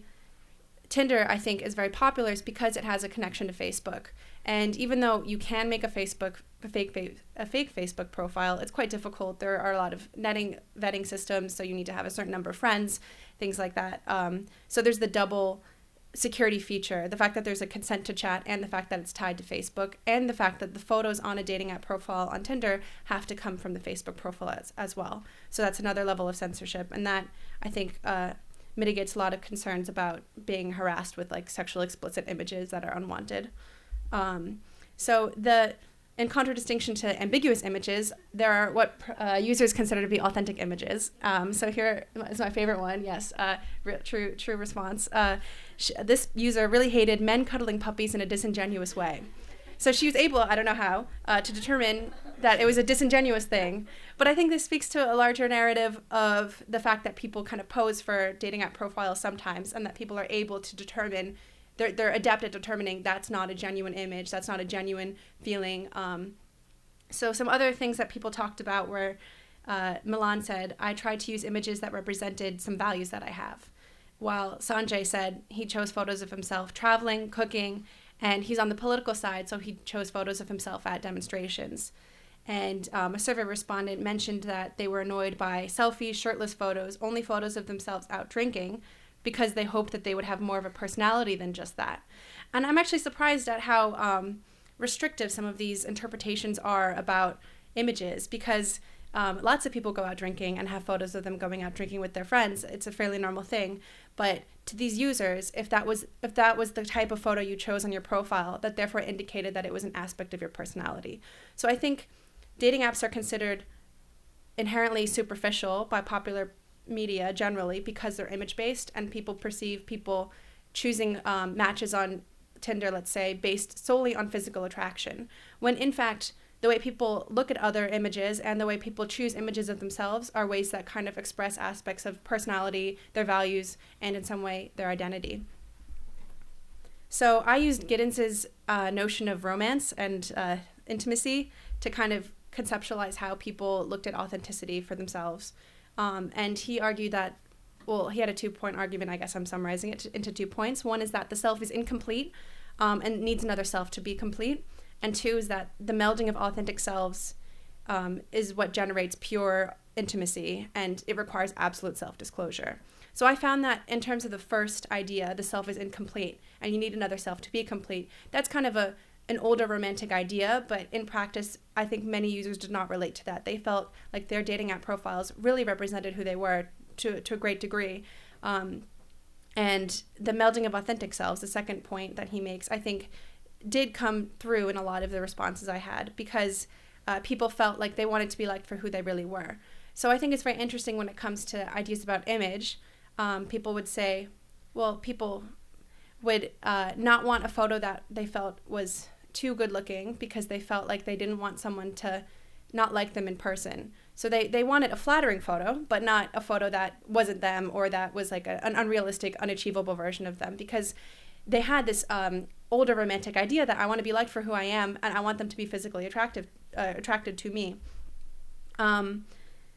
S6: Tinder, I think, is very popular is because it has a connection to Facebook. And even though you can make a fake Facebook profile, it's quite difficult. There are a lot of vetting systems, so you need to have a certain number of friends, things like that. So there's the double security feature, the fact that there's a consent to chat and the fact that it's tied to Facebook and the fact that the photos on a dating app profile on Tinder have to come from the Facebook profile as well. So that's another level of censorship, and that, I think, mitigates a lot of concerns about being harassed with like sexually explicit images that are unwanted. So in contradistinction to ambiguous images, there are what users consider to be authentic images. So here is my favorite one. Yes, true response. This user really hated men cuddling puppies in a disingenuous way. So she was able, I don't know how, to determine that it was a disingenuous thing. But I think this speaks to a larger narrative of the fact that people kind of pose for dating app profiles sometimes, and that people are able to determine, they're adept at determining that's not a genuine image, that's not a genuine feeling. So some other things that people talked about were, Milan said, I tried to use images that represented some values that I have. While Sanjay said he chose photos of himself traveling, cooking, and he's on the political side, so he chose photos of himself at demonstrations. And a survey respondent mentioned that they were annoyed by selfies, shirtless photos, only photos of themselves out drinking, because they hoped that they would have more of a personality than just that. And I'm actually surprised at how restrictive some of these interpretations are about images, because Lots of people go out drinking and have photos of them going out drinking with their friends. It's a fairly normal thing. But to these users, if that was the type of photo you chose on your profile, that therefore indicated that it was an aspect of your personality. So I think dating apps are considered inherently superficial by popular media generally because they're image-based, and people perceive people choosing matches on Tinder, let's say, based solely on physical attraction, when in fact the way people look at other images and the way people choose images of themselves are ways that kind of express aspects of personality, their values, and in some way their identity. So I used Giddens's notion of romance and intimacy to kind of conceptualize how people looked at authenticity for themselves. And he argued that, well, he had a 2-point argument. I guess I'm summarizing it into 2 points. One is that the self is incomplete and needs another self to be complete. And 2 is that the melding of authentic selves is what generates pure intimacy, and it requires absolute self-disclosure. So I found that in terms of the first idea, the self is incomplete and you need another self to be complete, that's kind of an older romantic idea, but in practice, I think many users did not relate to that. They felt like their dating app profiles really represented who they were to a great degree. And the melding of authentic selves, the second point that he makes, I think did come through in a lot of the responses I had, because people felt like they wanted to be liked for who they really were. So I think it's very interesting when it comes to ideas about image. People would say, well, people would not want a photo that they felt was too good looking because they felt like they didn't want someone to not like them in person. So they wanted a flattering photo, but not a photo that wasn't them or that was like an unrealistic, unachievable version of them, because they had this older romantic idea that I want to be liked for who I am and I want them to be physically attracted to me.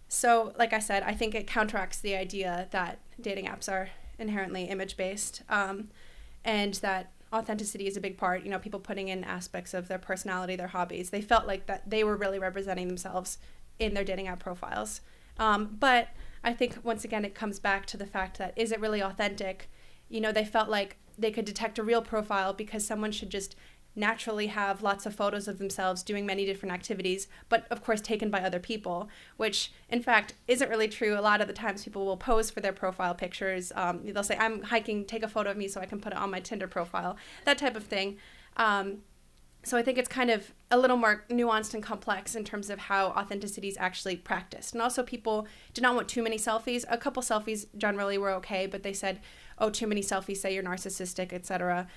S6: So like I said, I think it counteracts the idea that dating apps are inherently image-based, and that authenticity is a big part, people putting in aspects of their personality, their hobbies. They felt like that they were really representing themselves in their dating app profiles. But I think, once again, it comes back to the fact that, is it really authentic? They felt like they could detect a real profile because someone should just naturally have lots of photos of themselves doing many different activities, but of course taken by other people, which in fact isn't really true. A lot of the times people will pose for their profile pictures. They'll say, I'm hiking, take a photo of me so I can put it on my Tinder profile, that type of thing. So I think it's kind of a little more nuanced and complex in terms of how authenticity is actually practiced. And also, people did not want too many selfies. A couple selfies generally were okay, but they said, oh, too many selfies, say you're narcissistic, etc.,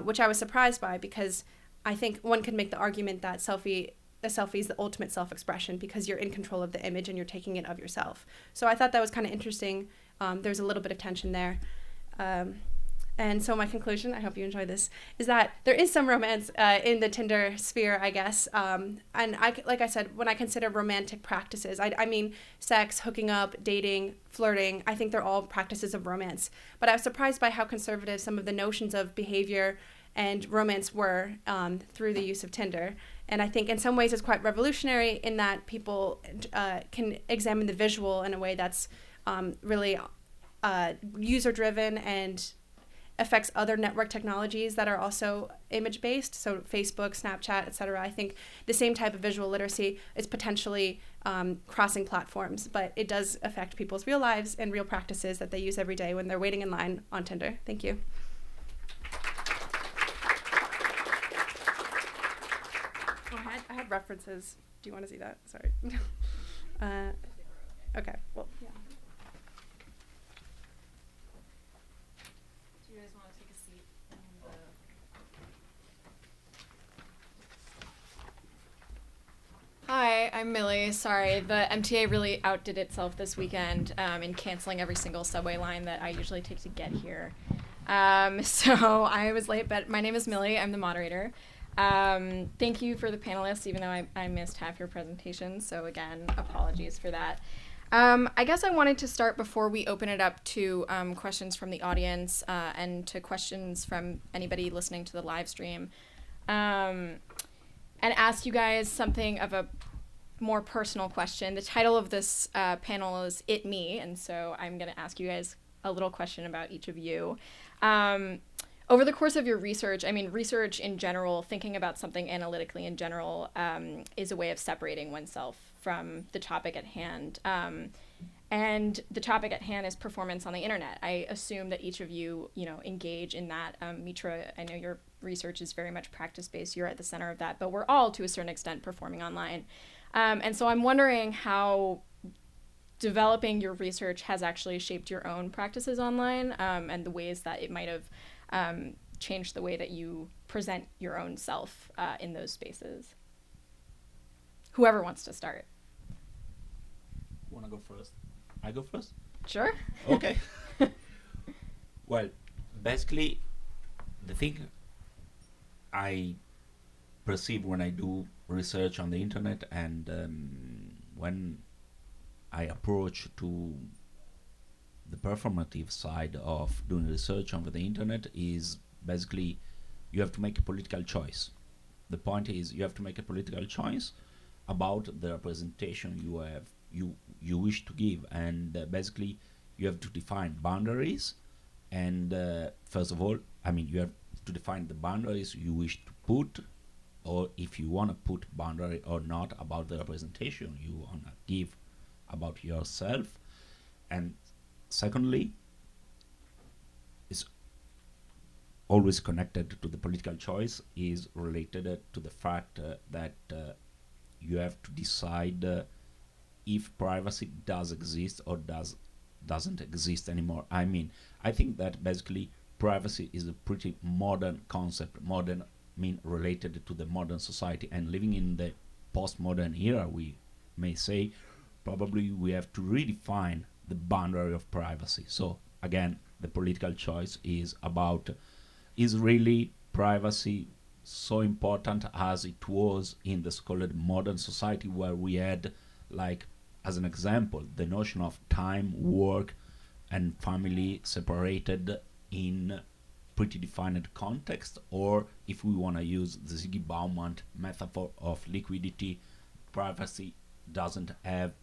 S6: which I was surprised by, because I think one could make the argument that a selfie is the ultimate self-expression because you're in control of the image and you're taking it of yourself. So I thought that was kind of interesting. There's a little bit of tension there. And so my conclusion, I hope you enjoy this, is that there is some romance in the Tinder sphere, I guess. And like I said, when I consider romantic practices, I mean sex, hooking up, dating, flirting, I think they're all practices of romance. But I was surprised by how conservative some of the notions of behavior and romance were through the use of Tinder. And I think in some ways it's quite revolutionary in that people can examine the visual in a way that's really user-driven and affects other network technologies that are also image-based, so Facebook, Snapchat, etc. I think the same type of visual literacy is potentially crossing platforms, but it does affect people's real lives and real practices that they use every day when they're waiting in line on Tinder. Thank you. I had references. Do you want to see that? Sorry. Okay, well, yeah.
S7: Hi, I'm Millie. Sorry, the MTA really outdid itself this weekend in canceling every single subway line that I usually take to get here. So I was late, but my name is Millie. I'm the moderator. Thank you for the panelists, even though I missed half your presentation. So again, apologies for that. I guess I wanted to start before we open it up to questions from the audience and to questions from anybody listening to the live stream. And ask you guys something of a more personal question. The title of this panel is It Me, and so I'm going to ask you guys a little question about each of you. over the course of your research, I mean, research in general, thinking about something analytically in general, is a way of separating oneself from the topic at hand. And the topic at hand is performance on the internet. I assume that each of you, engage in that. Mitra, I know your research is very much practice-based. You're at the center of that, but we're all, to a certain extent, performing online. And so I'm wondering how developing your research has actually shaped your own practices online, and the ways that it might have changed the way that you present your own self in those spaces. Whoever wants to start.
S2: Want to go first? I go first?
S7: Sure.
S2: Okay. Well, basically, the thing I perceive when I do research on the internet and when I approach to the performative side of doing research on the internet is basically you have to make a political choice. The point is you have to make a political choice about the representation you wish to give, and basically you have to define boundaries, and first of all, I mean, you have to define the boundaries you wish to put, or if you want to put boundary or not about the representation you want to give about yourself. And secondly, is always connected to the political choice, is related to the fact that you have to decide if privacy does exist or doesn't exist anymore. I mean, I think that basically privacy is a pretty modern concept, modern mean related to the modern society, and living in the postmodern era, we may say, probably we have to redefine the boundary of privacy. So again, the political choice is about, is really privacy so important as it was in the so-called modern society, where we had, like, as an example, the notion of time, work, and family separated in pretty defined context, or if we want to use the Ziggy Bauman metaphor of liquidity, privacy doesn't have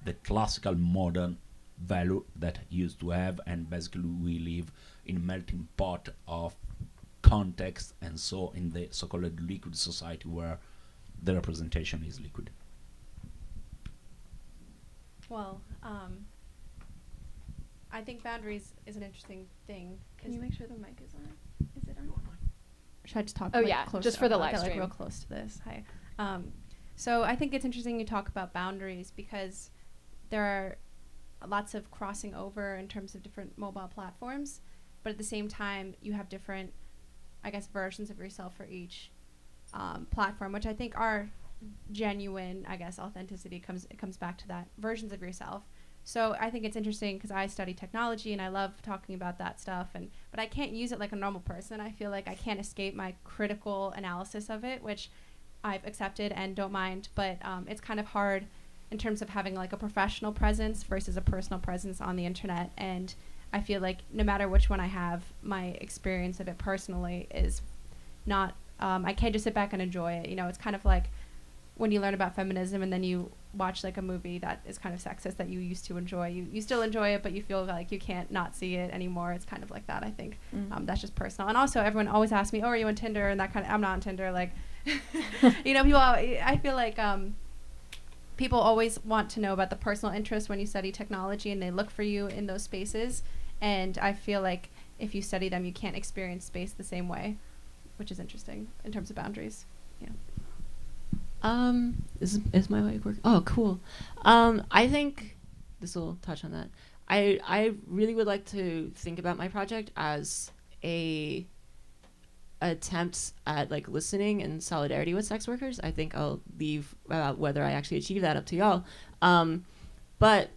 S2: the classical modern value that it used to have, and basically we live in a melting pot of context, and so in the so-called liquid society where the representation is liquid.
S6: Well, I think boundaries is an interesting thing.
S5: Can you make sure the mic is on? Is it on?
S6: Should I just talk?
S7: Oh, yeah,
S6: closer?
S7: just for the
S6: I'll
S7: live
S6: get,
S7: stream.
S6: real close to this. Hi. So I think it's interesting you talk about boundaries, because there are lots of crossing over in terms of different mobile platforms, but at the same time you have different, I guess, versions of yourself for each platform, which I think are genuine. I guess authenticity comes back to that, versions of yourself. So I think it's interesting because I study technology and I love talking about that stuff, but I can't use it like a normal person. I feel like I can't escape my critical analysis of it, which I've accepted and don't mind, but it's kind of hard in terms of having like a professional presence versus a personal presence on the internet. And I feel like no matter which one I have, my experience of it personally is not, I can't just sit back and enjoy it. It's kind of like when you learn about feminism and then you watch like a movie that is kind of sexist that you used to enjoy. You still enjoy it, but you feel like you can't not see it anymore. It's kind of like that, I think. That's just personal. And also everyone always asks me, oh, are you on Tinder? And that kind of, I'm not on Tinder. Like, people, I feel like people always want to know about the personal interest when you study technology, and they look for you in those spaces. And I feel like if you study them, you can't experience space the same way, which is interesting in terms of boundaries. Yeah.
S5: Is my mic working? Oh, cool. I think this will touch on that. I really would like to think about my project as a attempt at like listening and solidarity with sex workers. I think I'll leave whether I actually achieve that up to y'all. But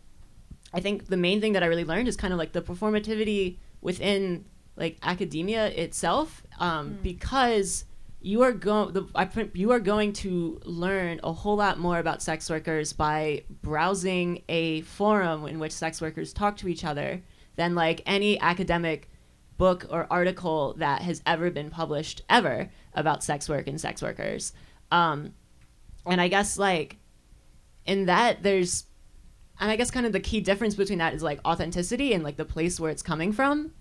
S5: I think the main thing that I really learned is kind of like the performativity within like academia itself, because you are going to learn a whole lot more about sex workers by browsing a forum in which sex workers talk to each other than like any academic book or article that has ever been published ever about sex work and sex workers. And I guess like in that and I guess kind of the key difference between that is like authenticity and like the place where it's coming from.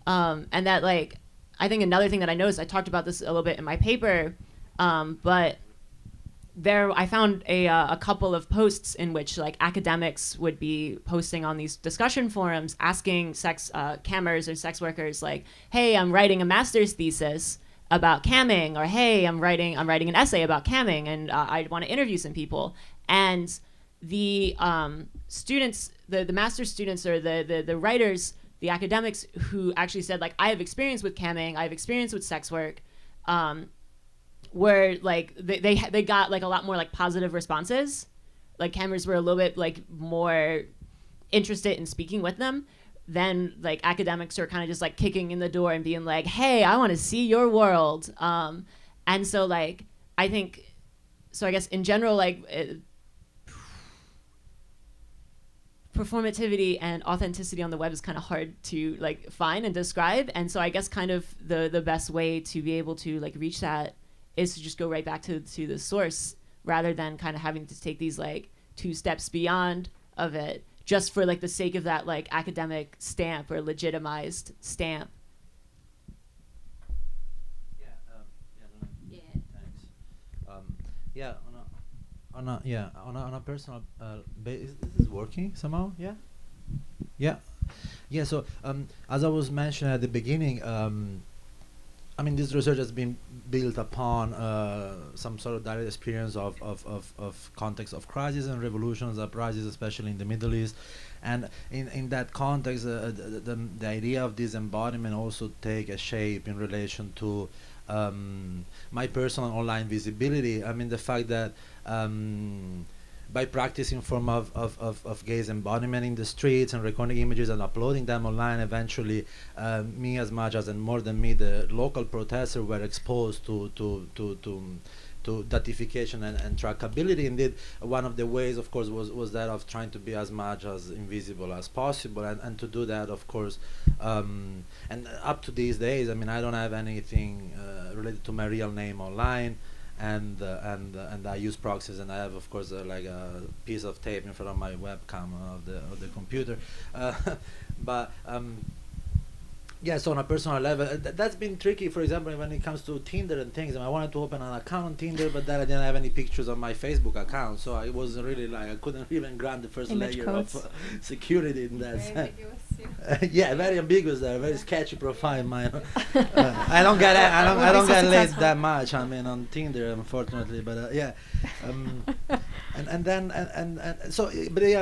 S5: And that like I think another thing that I noticed, I talked about this a little bit in my paper, but I found a couple of posts in which like academics would be posting on these discussion forums asking sex cammers or sex workers like, hey, I'm writing a master's thesis about camming, or hey, I'm writing an essay about camming, and I want to interview some people. And the students, the master's students, or the writers, the academics who actually said like, I have experience with camming, I have experience with sex work, where like they got like a lot more like positive responses. Like cammers were a little bit like more interested in speaking with them than like academics are kind of just like kicking in the door and being like, hey, I want to see your world. And so like I think so I guess in general like performativity and authenticity on the web is kind of hard to like find and describe, and so I guess kind of the best way to be able to like reach that is to just go right back to the source, rather than kind of having to take these like 2 steps beyond of it just for like the sake of that like academic stamp or legitimized stamp.
S3: On a personal basis, this is working somehow. So as I was mentioning at the beginning, I mean, this research has been built upon some sort of direct experience of context of crises and revolutions, uprisings, especially in the Middle East. And in that context, the idea of disembodiment also take a shape in relation to my personal online visibility. I mean, the fact that by practicing form of gaze embodiment in the streets and recording images and uploading them online, eventually me as much as and more than me, the local protesters were exposed to datification and trackability. Indeed, one of the ways, of course, was that of trying to be as much as invisible as possible, and to do that, of course, and up to these days, I mean, I don't have anything related to my real name online. And I use proxies, and I have, of course, like a piece of tape in front of my webcam of the computer, but so on a personal level, that's been tricky. For example, when it comes to Tinder and things, I wanted to open an account on Tinder, but then I didn't have any pictures on my Facebook account, so I wasn't really like I couldn't even grant the first
S6: Image
S3: layer
S6: codes.
S3: of security in that
S7: Very
S3: sense.
S7: ambiguous,
S3: Yeah, very ambiguous there, very sketchy profile. Mine. I don't get laid that much. I mean, on Tinder, unfortunately, but I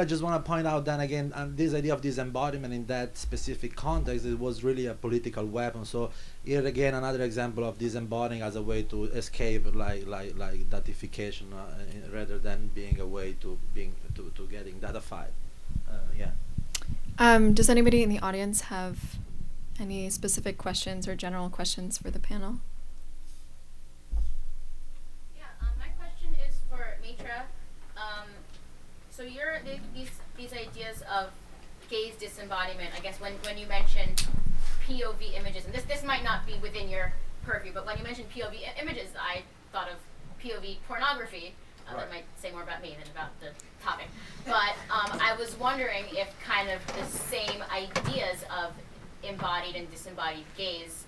S3: just want to point out then again, this idea of disembodiment in that specific context, it was really a political weapon. So here again, another example of disembodying as a way to escape like datification, rather than being a way to getting datified.
S7: Does anybody in the audience have any specific questions or general questions for the panel?
S8: Yeah, my question is for Mitra. So these ideas of gaze disembodiment, I guess when you mentioned POV images, and this might not be within your purview, but when you mentioned POV images, I thought of POV pornography. That might say more about me than about the topic. But I was wondering if kind of the same ideas of embodied and disembodied gaze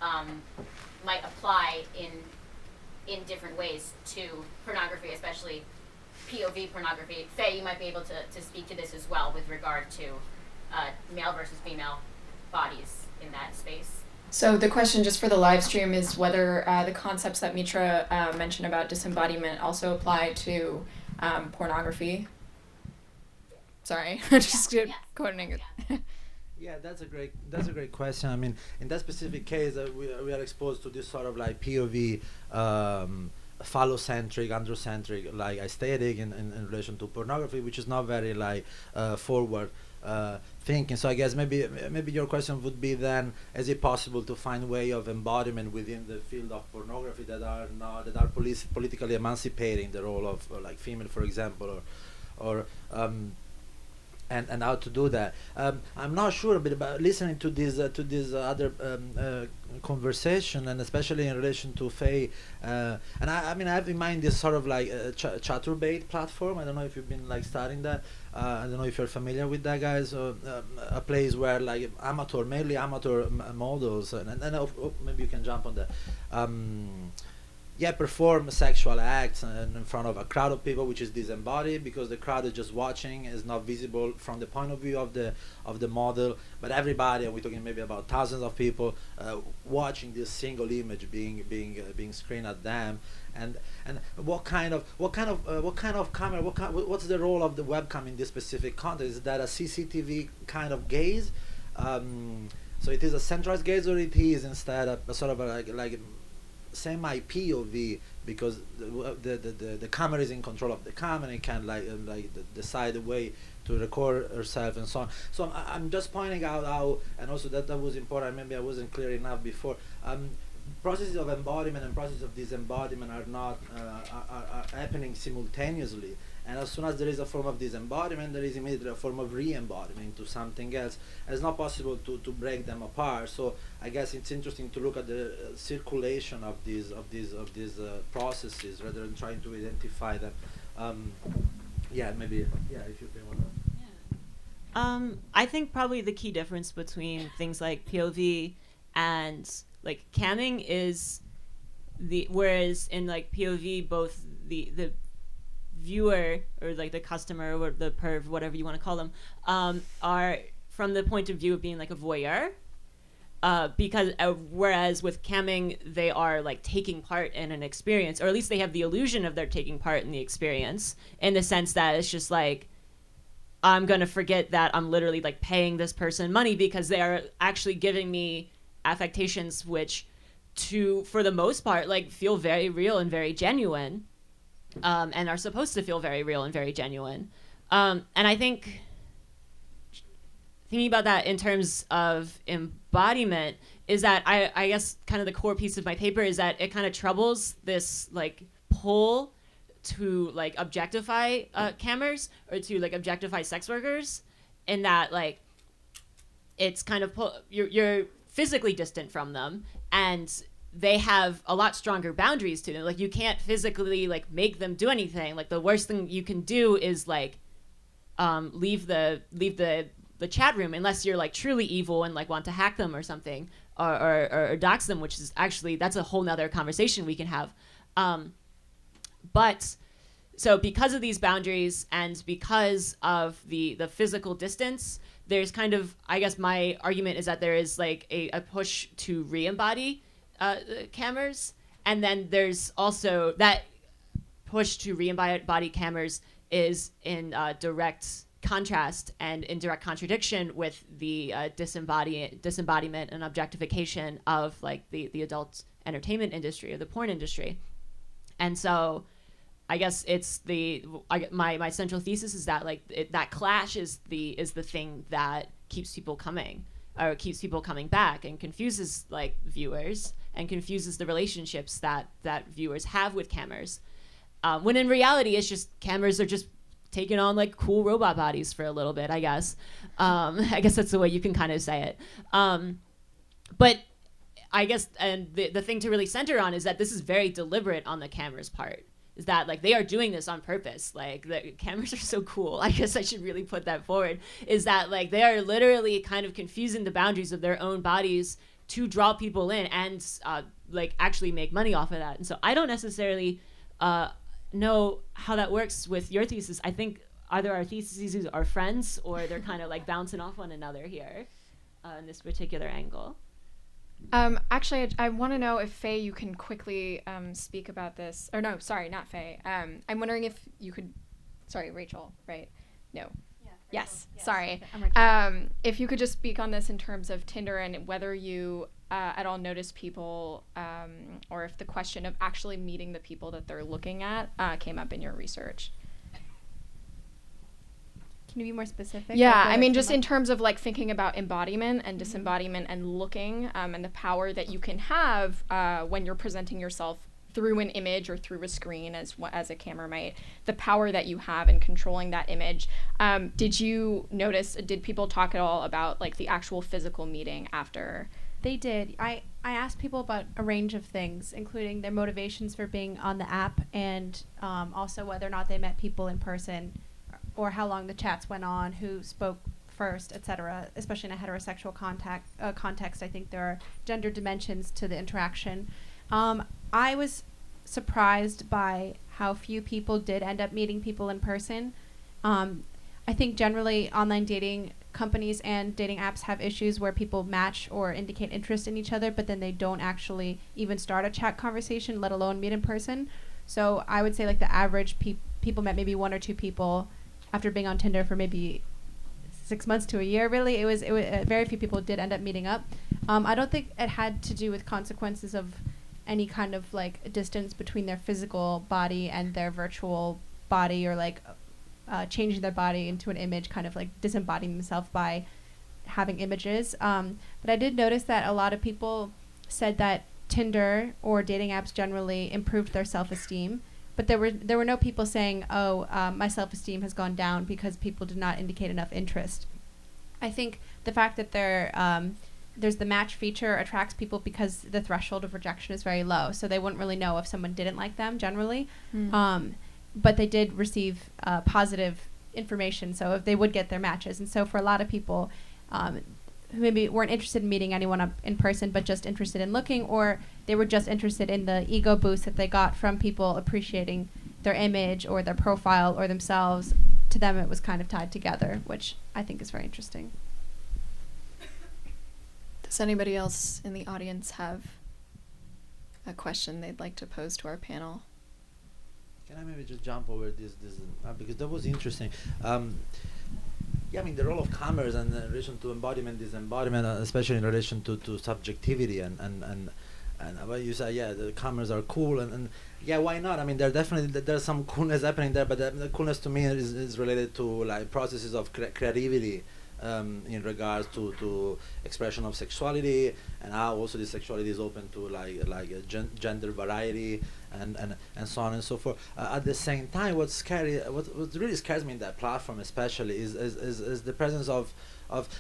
S8: might apply in different ways to pornography, especially POV pornography. Faye, you might be able to speak to this as well with regard to male versus female bodies in that space.
S7: So the question just for the live stream is whether the concepts that Mitra mentioned about disembodiment also apply to pornography. Sorry, just quoting it.
S3: Yeah, that's a great question. I mean, in that specific case, we are exposed to this sort of like POV, phallocentric, androcentric, like aesthetic in relation to pornography, which is not very like forward thinking. So I guess maybe your question would be then: is it possible to find way of embodiment within the field of pornography that are politically emancipating the role of like female, for example, or and how to do that. I'm not sure, but about listening to this other conversation, and especially in relation to Faye, and I mean I have in mind this sort of like Chaturbate platform. I don't know if you've been like studying that. I don't know if you're familiar with that, guys. A place where like mainly amateur models, and maybe you can jump on that. Perform sexual acts in front of a crowd of people, which is disembodied because the crowd is just watching, is not visible from the point of view of the model, but everybody, and we're talking maybe about thousands of people watching this single image being screened at them. And what kind of camera? What's the role of the webcam in this specific context? Is that a CCTV kind of gaze? So it is a centralized gaze, or it is instead a sort of like semi-POV, because the camera is in control of the camera and it can decide the way to record herself and so on. So I'm just pointing out how, and also that was important, maybe I wasn't clear enough before, processes of embodiment and processes of disembodiment are not are happening simultaneously, and as soon as there is a form of disembodiment, there is immediately a form of re-embodiment into something else. It's not possible to break them apart. So I guess it's interesting to look at the circulation of these processes rather than trying to identify them. If you want to.
S5: I think probably the key difference between things like POV and like camming is whereas in like POV both the viewer or like the customer or the perv, whatever you want to call them, are from the point of view of being like a voyeur, because whereas with camming they are like taking part in an experience, or at least they have the illusion of they're taking part in the experience, in the sense that it's just like, I'm gonna forget that I'm literally like paying this person money, because they are actually giving me affectations which for the most part like feel very real and very genuine, and are supposed to feel very real and very genuine. And I think thinking about that in terms of embodiment is that I guess kind of the core piece of my paper is that it kind of troubles this like pull to like objectify cammers, or to like objectify sex workers, in that like it's kind of you're physically distant from them, and they have a lot stronger boundaries to them. Like you can't physically like make them do anything. Like the worst thing you can do is like leave the chat room, unless you're like truly evil and like want to hack them or something, or dox them, which is actually, that's a whole nother conversation we can have. But so because of these boundaries and because of the physical distance, there's kind of, I guess my argument is that there is like a push to re-embody cameras, and then there's also that push to re-embody cameras is in direct contrast and in direct contradiction with the disembodiment and objectification of like the adult entertainment industry or the porn industry. And so I guess it's my central thesis is that like that clash is the thing that keeps people coming, or keeps people coming back, and confuses like viewers and confuses the relationships that viewers have with cameras, when in reality it's just cameras are just taking on like cool robot bodies for a little bit, I guess. I guess that's the way you can kind of say it. But I guess, and the thing to really center on is that this is very deliberate on the camera's part. Is that like they are doing this on purpose. Like the cameras are so cool. I guess I should really put that forward. Is that like they are literally kind of confusing the boundaries of their own bodies to draw people in and like actually make money off of that. And so I don't necessarily know how that works with your thesis. I think either our theses are friends or they're kind of like bouncing off one another here in this particular angle.
S7: Actually, I want to know if Faye, you can quickly speak about this. Or no, sorry, not Faye. I'm wondering if you could, sorry, Rachel, right? No.
S6: Yeah,
S7: Yes, sorry.
S6: Okay,
S7: if you could just speak on this in terms of Tinder and whether you at all notice people, or if the question of actually meeting the people that they're looking at came up in your research.
S6: Can you be more specific?
S7: Yeah,
S6: like
S7: I mean, just in terms of like thinking about embodiment and disembodiment and looking, and the power that you can have when you're presenting yourself through an image or through a screen as a camera might, the power that you have in controlling that image. Did you notice, did people talk at all about like the actual physical meeting after?
S6: They did. I asked people about a range of things, including their motivations for being on the app, and also whether or not they met people in person, or how long the chats went on, who spoke first, etc. Especially in a heterosexual context, I think there are gender dimensions to the interaction. I was surprised by how few people did end up meeting people in person. I think generally online dating companies and dating apps have issues where people match or indicate interest in each other, but then they don't actually even start a chat conversation, let alone meet in person. So I would say like the average people met maybe one or two people after being on Tinder for maybe 6 months to a year. Really, it was very few people did end up meeting up. I don't think it had to do with consequences of any kind of like distance between their physical body and their virtual body, or like changing their body into an image, kind of like disembodying themselves by having images. But I did notice that a lot of people said that Tinder or dating apps generally improved their self-esteem. But there were no people saying, oh, my self-esteem has gone down because people did not indicate enough interest. I think the fact that there's the match feature attracts people because the threshold of rejection is very low. So they wouldn't really know if someone didn't like them generally. But they did receive positive information, so if they would get their matches. And so for a lot of people who maybe weren't interested in meeting anyone in person, but just interested in looking, or they were just interested in the ego boost that they got from people appreciating their image or their profile or themselves, to them it was kind of tied together, which I think is very interesting.
S7: Does anybody else in the audience have a question they'd like to pose to our panel?
S3: Can I maybe just jump over this because that was interesting. Yeah, I mean the role of cameras and in relation to embodiment, disembodiment, especially in relation to subjectivity and what you say, yeah, the cameras are cool and yeah, why not? I mean, there's some coolness happening there, but the coolness to me is related to like processes of creativity. In regards to expression of sexuality, and how also this sexuality is open to gender variety and so on and so forth. At the same time, what really scares me in that platform especially is the presence of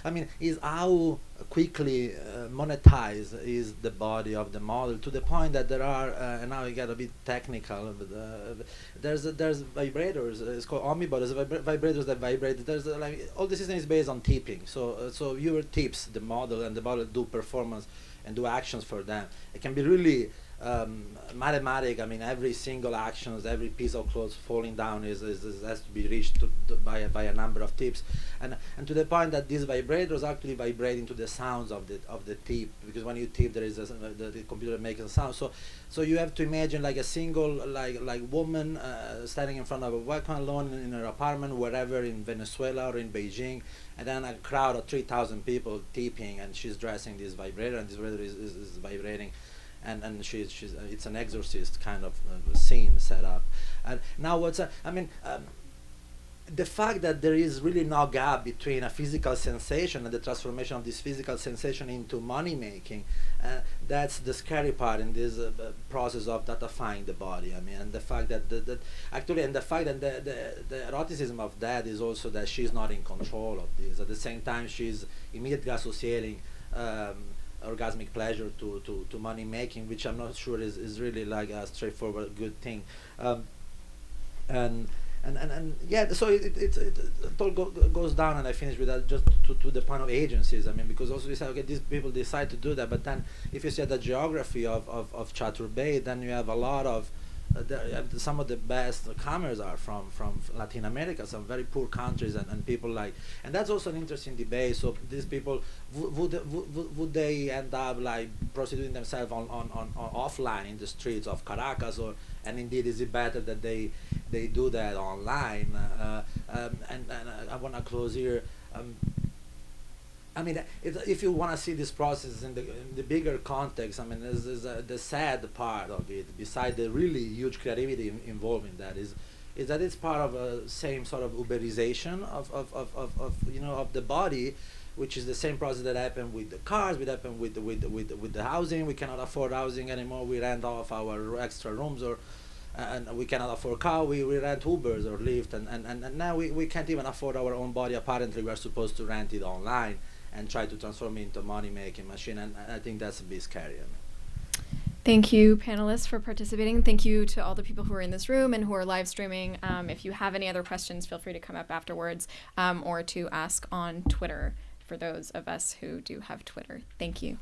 S3: I mean, is how quickly monetized is the body of the model, to the point that there are and now we get a bit technical, but there's vibrators. It's called Omnibot. There's vibrators that vibrate. There's all the system is based on tipping. So viewer tips the model, and the model do performance and do actions for them. It can be really mathematic. I mean, every single actions, every piece of clothes falling down has to be reached by a number of tips, and to the point that these vibrators actually vibrate into the sounds of the tip, because when you tip there is the computer makes a sound. So you have to imagine like a single like woman standing in front of a webcam alone in her apartment, wherever in Venezuela or in Beijing, and then a crowd of 3,000 people tipping, and she's dressing this vibrator, and this vibrator is vibrating. And she's it's an exorcist kind of scene set up. And now the fact that there is really no gap between a physical sensation and the transformation of this physical sensation into money making, that's the scary part in this process of datafying the body. I mean, and the fact that the eroticism of that is also that she's not in control of this. At the same time, she's immediately associating orgasmic pleasure to money making, which I'm not sure is really like a straightforward good thing. And yeah, so it all goes down, and I finish with that just to the point of agencies. I mean, because also you say, okay, these people decide to do that, but then if you see the geography of Chaturbate, then you have a lot of some of the best comers are from Latin America, some very poor countries, and people like, and that's also an interesting debate. So these people, would they end up like prostituting themselves on offline in the streets of Caracas, and indeed is it better that they do that online? And I want to close here. I mean, if you want to see this process in the bigger context, I mean, the sad part of it, beside the really huge creativity involved in that, is that it's part of a same sort of Uberization of the body, which is the same process that happened with the cars, it happened with the housing. We cannot afford housing anymore. We rent off our extra rooms, or and we cannot afford car. We rent Ubers or Lyft, and now we can't even afford our own body. Apparently, we are supposed to rent it online and try to transform it into a money-making machine. And I think that's a bit scary.
S7: Thank you, panelists, for participating. Thank you to all the people who are in this room and who are live streaming. If you have any other questions, feel free to come up afterwards or to ask on Twitter for those of us who do have Twitter. Thank you.